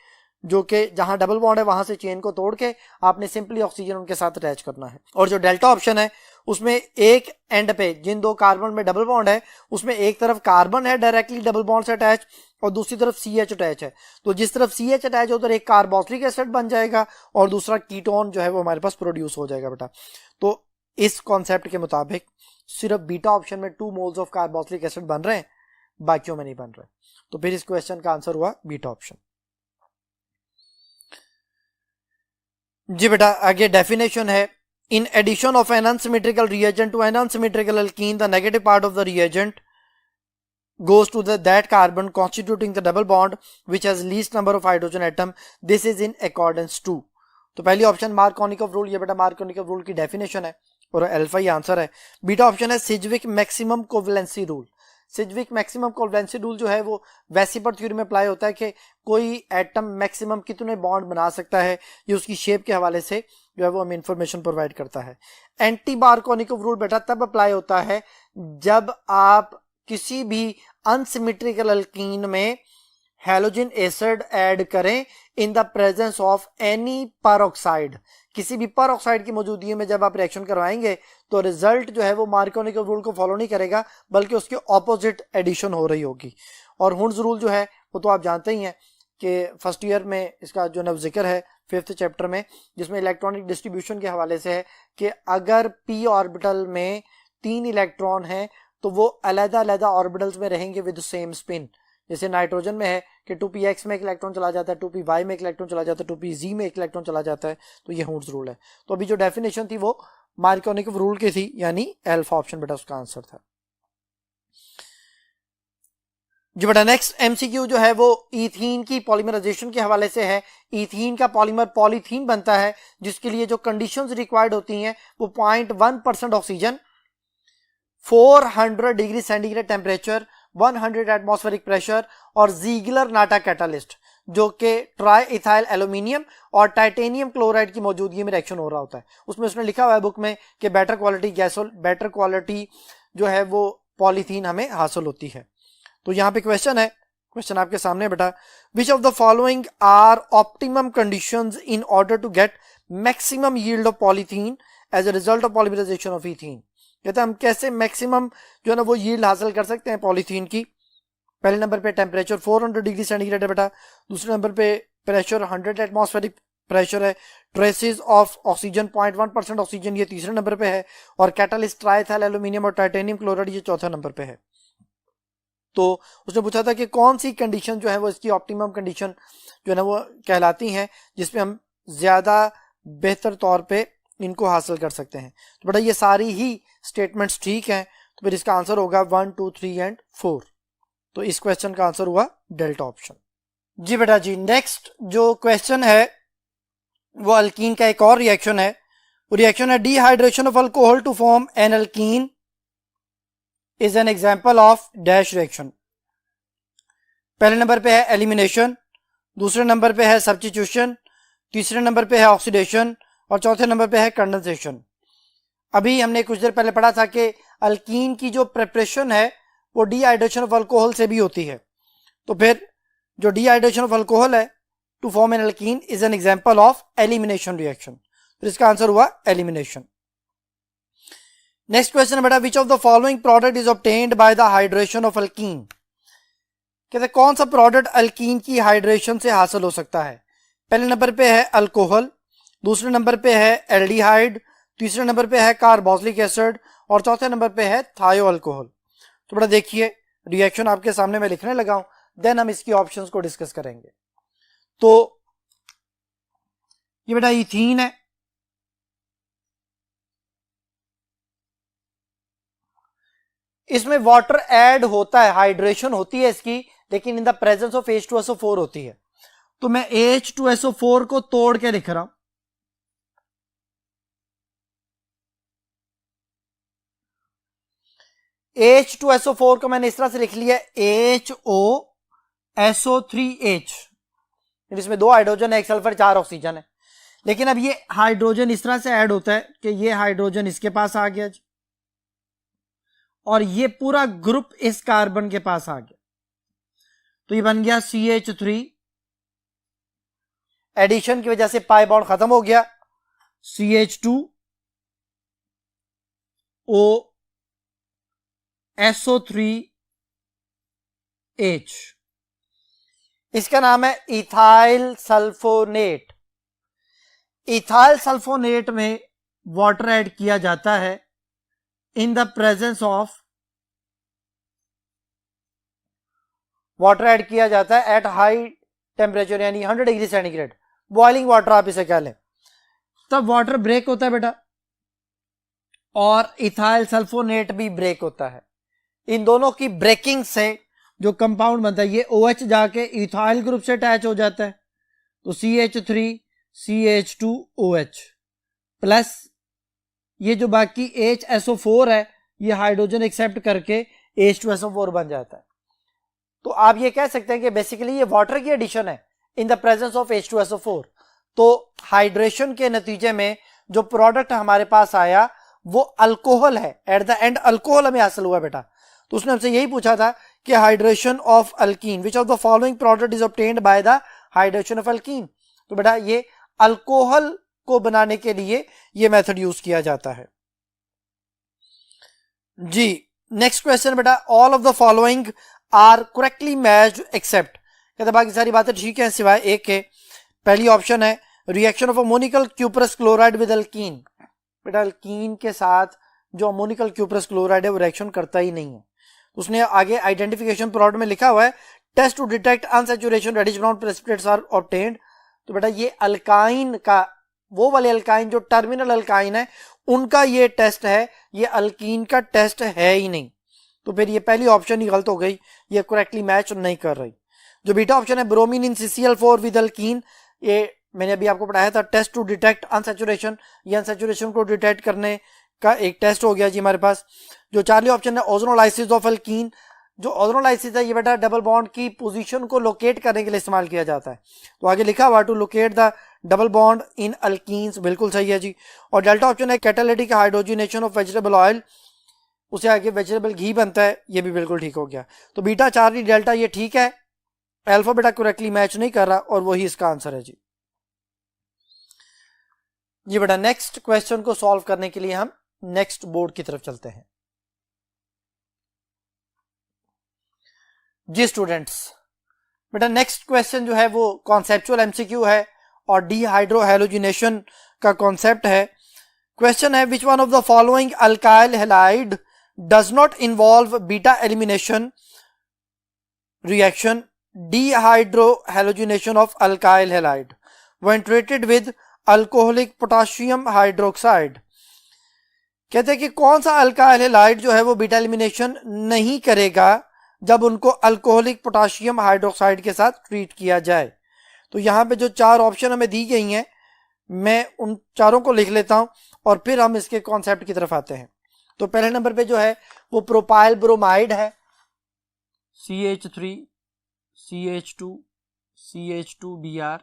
जो कि जहां डबल बॉन्ड है वहां से चेन को तोड़ के आपने सिंपली ऑक्सीजन उनके साथ अटैच करना है। और जो डेल्टा ऑप्शन है उसमें एक एंड पे जिन 2 कार्बन में डबल बॉन्ड है उसमें एक तरफ कार्बन है डायरेक्टली डबल बॉन्ड से अटैच और दूसरी तरफ CH अटैच है। तो जिस तरफ CH अटैच हो उधर एक कार्बोक्सिलिक एसिड बन जाएगा और दूसरा कीटोन जो है वो हमारे पास प्रोड्यूस हो जाएगा बेटा। तो इस कॉन्सेप्ट के मुताबिक सिर्फ बीटा ऑप्शन में 2 मोल्स ऑफ कार्बोक्सिलिक एसिड बन रहे हैं, बाकियों में नहीं बन रहे। तो फिर इस क्वेश्चन का आंसर हुआ बीटा ऑप्शन। जी बेटा आगे डेफिनेशन है, in addition of an unsymmetrical reagent to an unsymmetrical alkene the negative part of the reagent goes to that carbon constituting the double bond which has least number of hydrogen atom. This is in accordance to. तो पहली option Markovnikov rule, ये बेटा Markovnikov rule की definition है और alpha ही answer है. Beta option है Sidgwick maximum covalency rule. Sidgwick maximum covalency rule जो है वो वेसिपर थ्योरी में अप्लाई होता है कि कोई एटम मैक्सिमम कितने बॉन्ड बना सकता है, ये उसकी शेप के हवाले से जो है वो हमें इंफॉर्मेशन प्रोवाइड करता है. एंटी मार्कोनिकॉफ रूल बेटा तब अप्लाई होता है जब आप किसी भी अनसिमेट्रिकल अल्कीन में हैलोजन एसिड ऐड करें इन the presence of any peroxide. किसी भी परऑक्साइड की मौजूदगी में जब आप रिएक्शन करवाएंगे तो रिजल्ट जो है वो मार्कोनिकॉफ रूल को फॉलो नहीं करेगा बल्कि उसके ऑपोजिट एडिशन हो रही होगी. और हुंड्स रूल जो है वो तो आप जानते ही हैं कि फर्स्ट ईयर में इसका जो है जिक्र है 5th चैप्टर में, जिसमें इलेक्ट्रॉनिक डिस्ट्रीब्यूशन के हवाले से है कि अगर p ऑर्बिटल में 3 इलेक्ट्रॉन हैं तो वो अलग अलग ऑर्बिटल्स में रहेंगे विद सेम स्पिन. जैसे नाइट्रोजन में है कि 2px में एक इलेक्ट्रॉन चला जाता है, 2py में एक इलेक्ट्रॉन चला जाता है, 2pz में एक इलेक्ट्रॉन चला जाता है. तो ये हुंड्स रूल है. तो अभी जो डेफिनेशन थी वो मार्कोनिकॉफ रूल की थी, यानी अल्फा ऑप्शन बेटा उसका आंसर था जी बेटा. नेक्स्ट एमसीक्यू जो है वो इथीन की पॉलीमराइजेशन के हवाले से है. इथीन का पॉलीमर पॉलीथीन बनता है जिसके लिए जो कंडीशंस रिक्वायर्ड होती हैं वो 0.1% oxygen, 400 degree centigrade temperature, 100 atmospheric pressure और जीगलर नाटा कैटालिस्ट जो कि ट्राई इथाइल एल्यूमिनियम और टाइटेनियम क्लोराइड की मौजूदगी में रिएक्शन हो रहा होता है. उसमें उसने लिखा हुआ है बुक में कि बेटर क्वालिटी जो है वो पॉलीथीन हमें हासिल होती है. तो यहाँ पे क्वेश्चन है, क्वेश्चन आपके सामने बेटा, which of the following are optimum conditions in order to get maximum yield of polythene as a result of polymerisation of ethene. कहते हैं हम कैसे मैक्सिमम जो है ना वो यील्ड हासिल कर सकते हैं पॉलीथीन की. पहले नंबर पे टेम्परेचर 400 डिग्री सेंटीग्रेड है बेटा. दूसरे नंबर पे प्रेशर 100 एटमॉस्फेरिक प्रेशर है. ट्रेसेस ऑफ ऑक्सीजन 0.1% ऑक्सीजन ये तीसरे नंबर पे है. और कैटालिस्ट ट्राइथाइल एल्यूमिनियम और टाइटेनियम क्लोराइड ये चौथा नंबर पे है. तो उसने पूछा था कि कौन सी कंडीशन जो है वो इसकी ऑप्टिमम कंडीशन जो है ना वो कहलाती हैं जिसपे हम ज्यादा बेहतर तौर पे इनको हासिल कर सकते हैं. तो बेटा ये सारी ही स्टेटमेंट्स ठीक हैं, तो फिर इसका आंसर होगा 1, 2, 3 एंड 4. तो इस क्वेश्चन का आंसर हुआ डेल्टा ऑप्शन जी बेटा जी. नेक्स्ट जो क्वेश्चन है वो अल्कीन का एक और रिएक्शन है. वो रिएक्शन है dehydration of alcohol to form an alkene is an example of dash reaction. पहले नंबर पे है एलिमिनेशन, दूसरे नंबर पे है सब्स्टिट्यूशन, तीसरे नंबर पे है ऑक्सीडेशन और चौथे नंबर पे है कंडेंसेशन. अभी हमने कुछ देर पहले पढ़ा था कि अल्कीन की जो प्रिपरेशन है वो डिहाइड्रेशन ऑफ अल्कोहल से भी होती है. तो फिर जो डिहाइड्रेशन ऑफ अल्कोहल है to form an alkene is an example of elimination reaction. तो इसका आंसर हुआ एलिमिनेशन. नेक्स्ट क्वेश्चन है बेटा, which of the following product is obtained by the hydration of alkene. कहते कौन सा प्रोडक्ट अल्कीन की हाइड्रेशन से हासिल हो सकता है. पहले नंबर पे है अल्कोहल, दूसरे नंबर पे है एल्डिहाइड, तीसरे नंबर पे है कार्बोक्सिलिक एसिड और चौथे नंबर पे है थायो अल्कोहल. तो बड़ा देखिए रिएक्शन आपके सामने मैं लिखने लगा हूं, देन हम इसकी ऑप्शंस को डिस्कस करेंगे. तो ये बेटा इथीन है, इसमें वाटर ऐड होता है, हाइड्रेशन होती है इसकी, लेकिन इन द प्रेजेंस ऑफ H2SO4 होती है. तो मैं H2SO4 को तोड़ के लिख रहा हूं. H2SO4 को मैंने इस तरह से लिख लिया HOSO3H. इसमें 2 हाइड्रोजन है, 1 सल्फर, 4 ऑक्सीजन है. लेकिन अब ये हाइड्रोजन इस तरह से ऐड होता है कि ये हाइड्रोजन इसके पास आ गया और ये पूरा ग्रुप इस कार्बन के पास आ गया. तो ये बन गया CH3. एडिशन की वजह से पाई बॉन्ड खत्म हो गया. CH2OSO3H. इसका नाम है इथाइल सल्फोनेट. इथाइल सल्फोनेट में वाटर ऐड किया जाता है इन the presence of, water add किया जाता है एट हाई टेम्परेचर यानी 100 डिग्री सेंटीग्रेड, बॉइलिंग वाटर आप इसे कह लें. तब वाटर ब्रेक होता है बेटा और इथाइल सल्फोनेट भी ब्रेक होता है. इन दोनों की ब्रेकिंग से जो कंपाउंड बनता है, ये OH जाके इथाइल ग्रुप से अटैच हो जाता है, तो CH3CH2OH प्लस ये जो बाकी HSO4 है ये हाइड्रोजन एक्सेप्ट करके H2SO4 बन जाता है। तो आप ये कह सकते हैं कि बेसिकली ये वाटर की एडिशन है इन द प्रेजेंस ऑफ H2SO4। तो हाइड्रेशन के नतीजे में जो प्रोडक्ट हमारे पास आया वो अल्कोहल है, एट द एंड अल्कोहल हमें हासिल हुआ बेटा। तो उसने हमसे यही पूछा था कि hydration of alkyne, which of the following product is obtained by the hydration of alkyne. तो बेटा ये अल्कोहल को बनाने के लिए ये मेथड यूज किया जाता है जी। नेक्स्ट क्वेश्चन बेटा, all of the following are correctly matched except, कहते बाकी सारी बातें ठीक है सिवाय एक के। पहली ऑप्शन है reaction of ammoniacal cuprous chloride with alkyne. बेटा अल्कीन के साथ जो अमोनिकल क्यूपरस क्लोराइड है वो रिएक्शन करता ही नहीं है। उसने आगे आइडेंटिफिकेशन प्रोडक्ट में लिखा हुआ है test to detect unsaturation reddish brown precipitates are obtained. तो बेटा ये अल्काइन का, वो वाले अल्काइन जो टर्मिनल अल्काइन है उनका ये टेस्ट है, ये अल्कीन का टेस्ट है ही नहीं। तो फिर ये पहली ऑप्शन ही गलत हो गई, ये करेक्टली मैच नहीं कर रही। जो बीटा ऑप्शन है bromine in CCl4 with alkyne, ये मैंने अभी आपको पढ़ाया था टेस्ट टू डिटेक्ट अनसैचुरेशन, ये अनसैचुरेशन को डिटेक्ट करने का एक टेस्ट हो गया जी हमारे पास। जो चार्ली ऑप्शन है ओजोनोलाइसिस ऑफ अल्कीन, जो ओजोनोलाइसिस है ये बेटा डबल बॉन्ड की पोजीशन को लोकेट करने के लिए इस्तेमाल किया जाता है। तो आगे लिखा हुआ to locate the double bond in alkenes, बिल्कुल सही है जी। और डेल्टा ऑप्शन है catalytic hydrogenation of vegetable oil, उसे आगे वेजिटेबल घी बनता है, ये भी बिल्कुल ठीक हो गया। तो बीटा चार्ली डेल्टा ये ठीक है, अल्फा बेटा करेक्टली मैच नहीं कर रहा और वही इसका आंसर है जी। ये बेटा नेक्स्ट क्वेश्चन को सॉल्व करने के लिए हम नेक्स्ट बोर्ड की तरफ चलते हैं जी स्टूडेंट्स। बेटा नेक्स्ट क्वेश्चन जो है वो कॉन्सेप्चुअल एमसीक्यू है और डीहाइड्रोहैलोजिनेशन का कॉन्सेप्ट है। क्वेश्चन है which one of the following alkyl halide does not involve beta elimination reaction dehydrohalogenation of alkyl halide when treated with alcoholic potassium hydroxide। कहते हैं कि कौन सा अल्काइल हैलाइड जो है वो बीटा एलिमिनेशन नहीं करेगा जब उनको अल्कोहलिक पोटाशियम हाइड्रोक्साइड के साथ ट्रीट किया जाए। तो यहां पे जो चार ऑप्शन हमें दी गई हैं मैं उन चारों को लिख लेता हूं और फिर हम इसके कॉन्सेप्ट की तरफ आते हैं। तो पहले नंबर पे जो है वो प्रोपाइल ब्रोमाइड है, CH3 CH2 CH2Br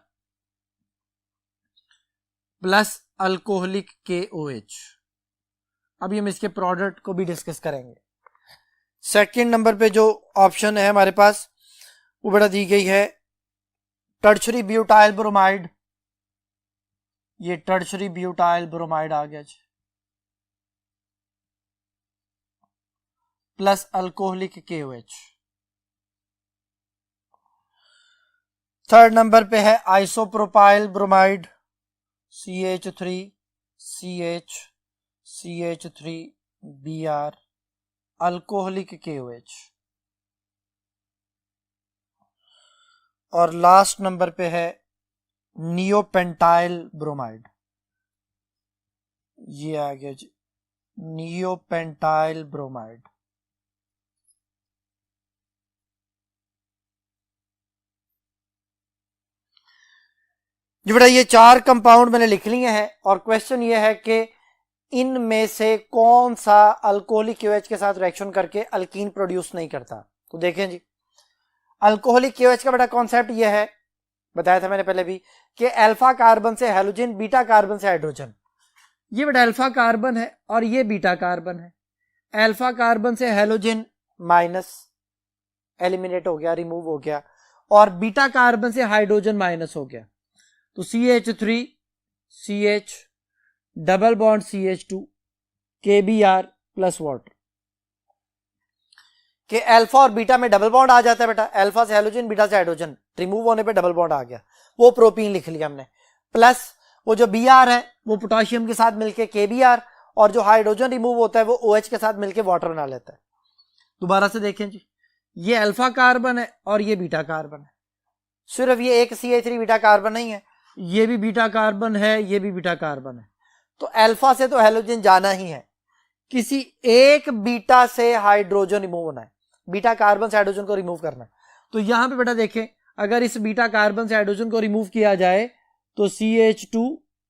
plus alcoholic KOH। अभी हम इसके प्रोडक्ट को भी डिस्कस करेंगे। सेकंड नंबर पे जो ऑप्शन है हमारे पास वो बेटा दी गई है टर्शरी ब्यूटाइल ब्रोमाइड, ये टर्शरी ब्यूटाइल ब्रोमाइड आ गया जी, plus alcoholic KOH। Third number पे है isopropyl bromide, CH3 CH CH3Br alcoholic KOH। और लास्ट नंबर पे है नियोपेंटाइल ब्रोमाइड, ये आ गया जी नियोपेंटाइल ब्रोमाइड। जी बेटा ये चार कंपाउंड मैंने लिख लिए हैं और क्वेश्चन ये है कि इनमें से कौन सा अल्कोहलिक KOH के साथ रिएक्शन करके अल्कीन प्रोड्यूस नहीं करता। तो देखें जी अल्कोहलिक KOH का बेटा कॉन्सेप्ट ये है, बताया था मैंने पहले भी, कि अल्फा कार्बन से हेलोजन, बीटा कार्बन से हाइड्रोजन। ये बेटा अल्फा कार्बन है और ये बीटा कार्बन है। अल्फा कार्बन से हेलोजन माइनस एलिमिनेट हो गया, रिमूव हो गया, और बीटा कार्बन से हाइड्रोजन माइनस हो गया। तो CH3 CH double bond CH2 KBr plus water के अल्फा और बीटा में डबल बॉन्ड आ जाता है बेटा, अल्फा से हेलोजन बीटा से हाइड्रोजन, रिमूव होने पे डबल बॉन्ड आ गया, वो प्रोपीन लिख लिया हमने, प्लस वो जो Br है वो पोटाशियम के साथ मिलके KBr, और जो हाइड्रोजन रिमूव होता है वो OH के साथ मिलके वाटर बना लेता है। दोबारा से देखें जी, ये अल्फा कार्बन है और ये बीटा कार्बन है, सिर्फ ये एक CH3 बीटा कार्बन नहीं है, ये भी बीटा कार्बन है, ये भी बीटा कार्बन है। तो अल्फा से तो हेलोजन जाना ही है, किसी एक बीटा से हाइड्रोजन रिमूव होना है। बीटा कार्बन से हाइड्रोजन को रिमूव करना है। तो यहां पे बेटा देखें, अगर इस बीटा कार्बन से हाइड्रोजन को रिमूव किया जाए तो CH2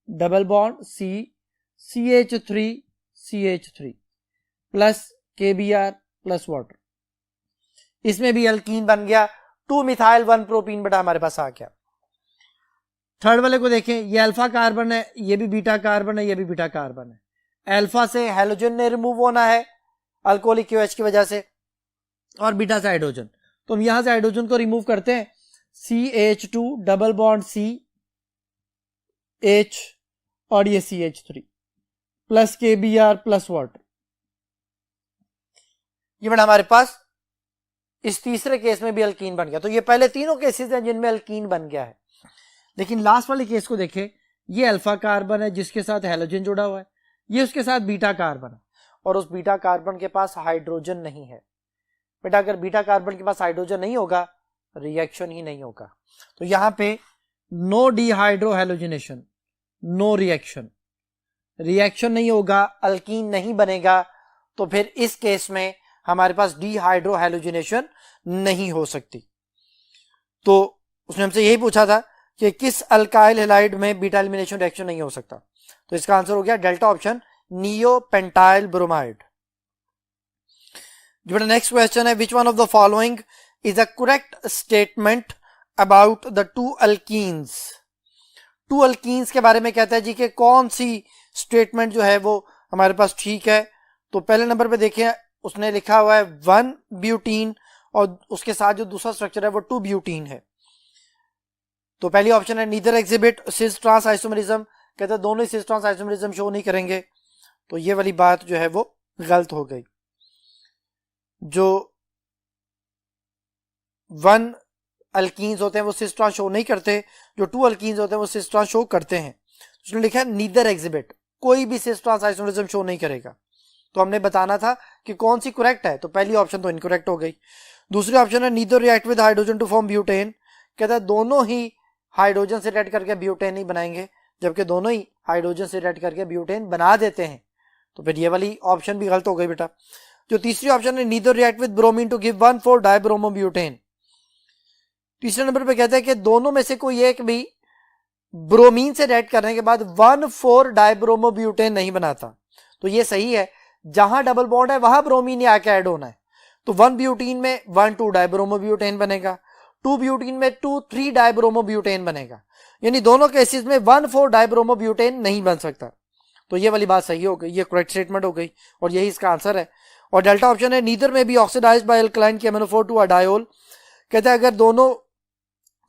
double bond C, CH3 CH3 plus KBr plus water, इसमें भी अल्कीन बन गया, 2 मिथाइल 1 प्रोपीन बेटा हमारे पास आ गया। थर्ड वाले को देखें, ये अल्फा कार्बन है, ये भी बीटा कार्बन है, ये भी बीटा कार्बन है। अल्फा से हैलोजन ने रिमूव होना है अल्कोहलिक QH की वजह से, और बीटा से हाइड्रोजन। तो हम यहां से हाइड्रोजन को रिमूव करते हैं, CH2 double bond C H और ये CH3 plus KBr plus water. ये बेटा हमारे पास इस तीसरे केस में भी अल्कीन बन गया। तो ये पहले तीनों केसेस हैं जिनमें अल्कीन बन गया है। लेकिन लास्ट वाले केस को देखें, ये अल्फा कार्बन है जिसके साथ हैलोजन जुड़ा हुआ है, ये उसके साथ बीटा कार्बन है, और उस बीटा कार्बन के पास हाइड्रोजन नहीं है। बेटा अगर बीटा कार्बन के पास हाइड्रोजन नहीं होगा, रिएक्शन ही नहीं होगा। तो यहां पे no dehydrohalogenation, no reaction, reaction नहीं होगा, अल्कीन नहीं बनेगा। तो फिर इस केस में हमारे पास डिहाइड्रो हैलोजिनेशन नहीं हो सकती। तो उसने हमसे यही पूछा था कि किस अल्काइल हैलाइड में बीटा एलिमिनेशन रिएक्शन नहीं हो सकता। तो इसका आंसर हो गया डेल्टा ऑप्शन, नियोपेंटाइल ब्रोमाइड। जो नेक्स्ट क्वेश्चन है, which one of the following is a correct statement about the two alkenes. Two alkenes के बारे में कहता है जी कि कौन सी स्टेटमेंट जो है वो हमारे पास ठीक है। तो पहले नंबर पे देखें, उसने लिखा हुआ है 1 ब्यूटीन और उसके साथ जो दूसरा स्ट्रक्चर है वो 2 ब्यूटीन है। तो पहली ऑप्शन है neither exhibit cis trans isomerism, कहते हैं दोनों ही सिस ट्रांस आइसोमरिज्म शो नहीं करेंगे। तो ये वाली बात जो है वो गलत हो गई। जो 1 अल्कीन्स होते हैं वो सिस ट्रांस शो नहीं करते, जो 2 अल्कीन्स होते हैं वो सिस ट्रांस शो करते हैं। उसने लिखा है नीदर एग्जिबिट, कोई भी सिस ट्रांस आइसोमरिज्म शो नहीं करेगा। तो हमने बताना था कि कौन सी करेक्ट है, तो पहली ऑप्शन तो इनकरेक्ट हो गई। दूसरी ऑप्शन है neither react with hydrogen to form butane, कहता है दोनों ही हाइड्रोजन से रिएक्ट करके ब्यूटेन ही बनाएंगे, जबकि दोनों ही हाइड्रोजन से रिएक्ट करके ब्यूटेन बना देते हैं। तो फिर ये वाली ऑप्शन भी गलत हो गई बेटा। जो तीसरी ऑप्शन है neither react with bromine to give 1,4 dibromobutane, तीसरे नंबर पे कहता है कि दोनों में से कोई एक भी ब्रोमीन से रिएक्ट करने के बाद 1,4 डाइब्रोमोब्यूटेन नहीं बनाता। तो ये सही है, जहां डबल बॉन्ड है वहां ब्रोमीन ही आके ऐड होना है। तो 1 ब्यूटीन में 1,2 डाइब्रोमोब्यूटेन बनेगा, 2 ब्यूटीन में 2,3 डाइब्रोमोब्यूटेन बनेगा, यानी दोनों केसेस में 1,4 डाइब्रोमोब्यूटेन नहीं बन सकता। तो ये वाली बात सही हो गई, ये करेक्ट स्टेटमेंट हो गई और यही इसका आंसर है। और डेल्टा ऑप्शन है neither may be oxidised by alkaline KMnO4 to a diol, कहते हैं अगर दोनों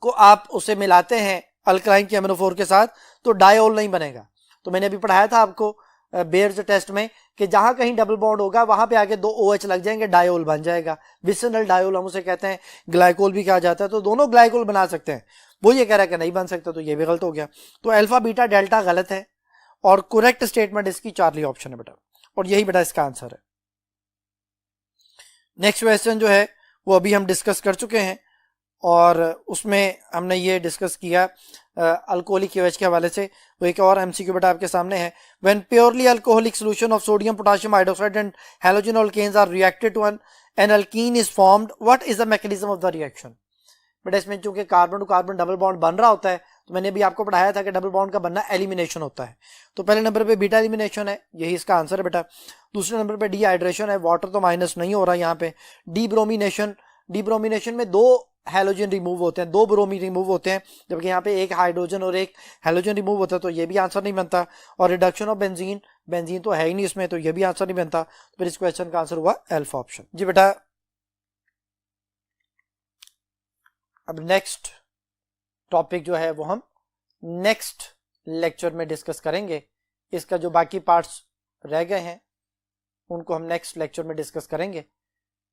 को आप उसे मिलाते हैं अल्कलाइन KMnO4 के साथ तो डायोल नहीं बनेगा। तो मैंने अभी पढ़ाया था आपको बेयर्स टेस्ट में कि जहां कहीं डबल बॉन्ड होगा वहां पे आगे 2 OH लग जाएंगे, डायोल बन जाएगा, विसिनल डायोल हम उसे कहते हैं, ग्लाइकोल भी कहा जाता है। तो दोनों ग्लाइकोल बना सकते हैं, वो ये कह रहा है कि नहीं बन सकता, तो ये भी गलत हो गया। तो अल्फा बीटा डेल्टा गलत है और करेक्ट स्टेटमेंट इसकी चार्ली ऑप्शन है बेटा, और यही बेटा इसका आंसर है। नेक्स्ट क्वेश्चन जो है वो अभी हम डिस्कस कर चुके हैं और उसमें हमने ये डिस्कस किया अल्कोहलिक QH के हवाले से। वो एक और MCQ बेटा आपके सामने है, when purely alcoholic solution of sodium potassium hydroxide and halogen alkanes are reacted to an alkene is formed, what is the mechanism of the reaction. बेटा इसमें चूंकि carbon to carbon double bond बन रहा होता है, तो मैंने भी आपको पढ़ाया था कि डबल बॉन्ड का बनना एलिमिनेशन होता है। तो पहले नंबर पे बीटा एलिमिनेशन है, यही इसका आंसर है बेटा। दूसरे नंबर पे डिहाइड्रेशन है, वाटर तो माइनस नहीं हो रहा यहाँ पे। डीब्रोमिनेशन, डीब्रोमिनेशन में 2 हैलोजन रिमूव होते हैं, 2 ब्रोमीन रिमूव होते हैं, जबकि यहाँ पे 1 हाइड्रोजन और 1 हैलोजन रिमूव होता है, तो ये भी आंसर नहीं बनता। और रिडक्शन ऑफ बेंजीन, बेंजीन तो है ही नहीं इसमें, तो ये भी आंसर नहीं बनता। तो फिर इस क्वेश्चन का आंसर हुआ अल्फा ऑप्शन। जी बेटा अब नेक्स्ट टॉपिक जो है वो हम नेक्स्ट लेक्चर में डिस्कस करेंगे। इसका जो बाकी पार्ट्स रह गए हैं उनको हम नेक्स्ट लेक्चर में डिस्कस करेंगे,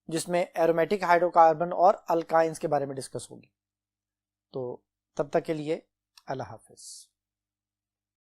जिसमें एरोमेटिक हाइड्रोकार्बन और अल्काइंस के बारे में डिस्कस होगी। तो तब तक के लिए अल्लाह हाफिज।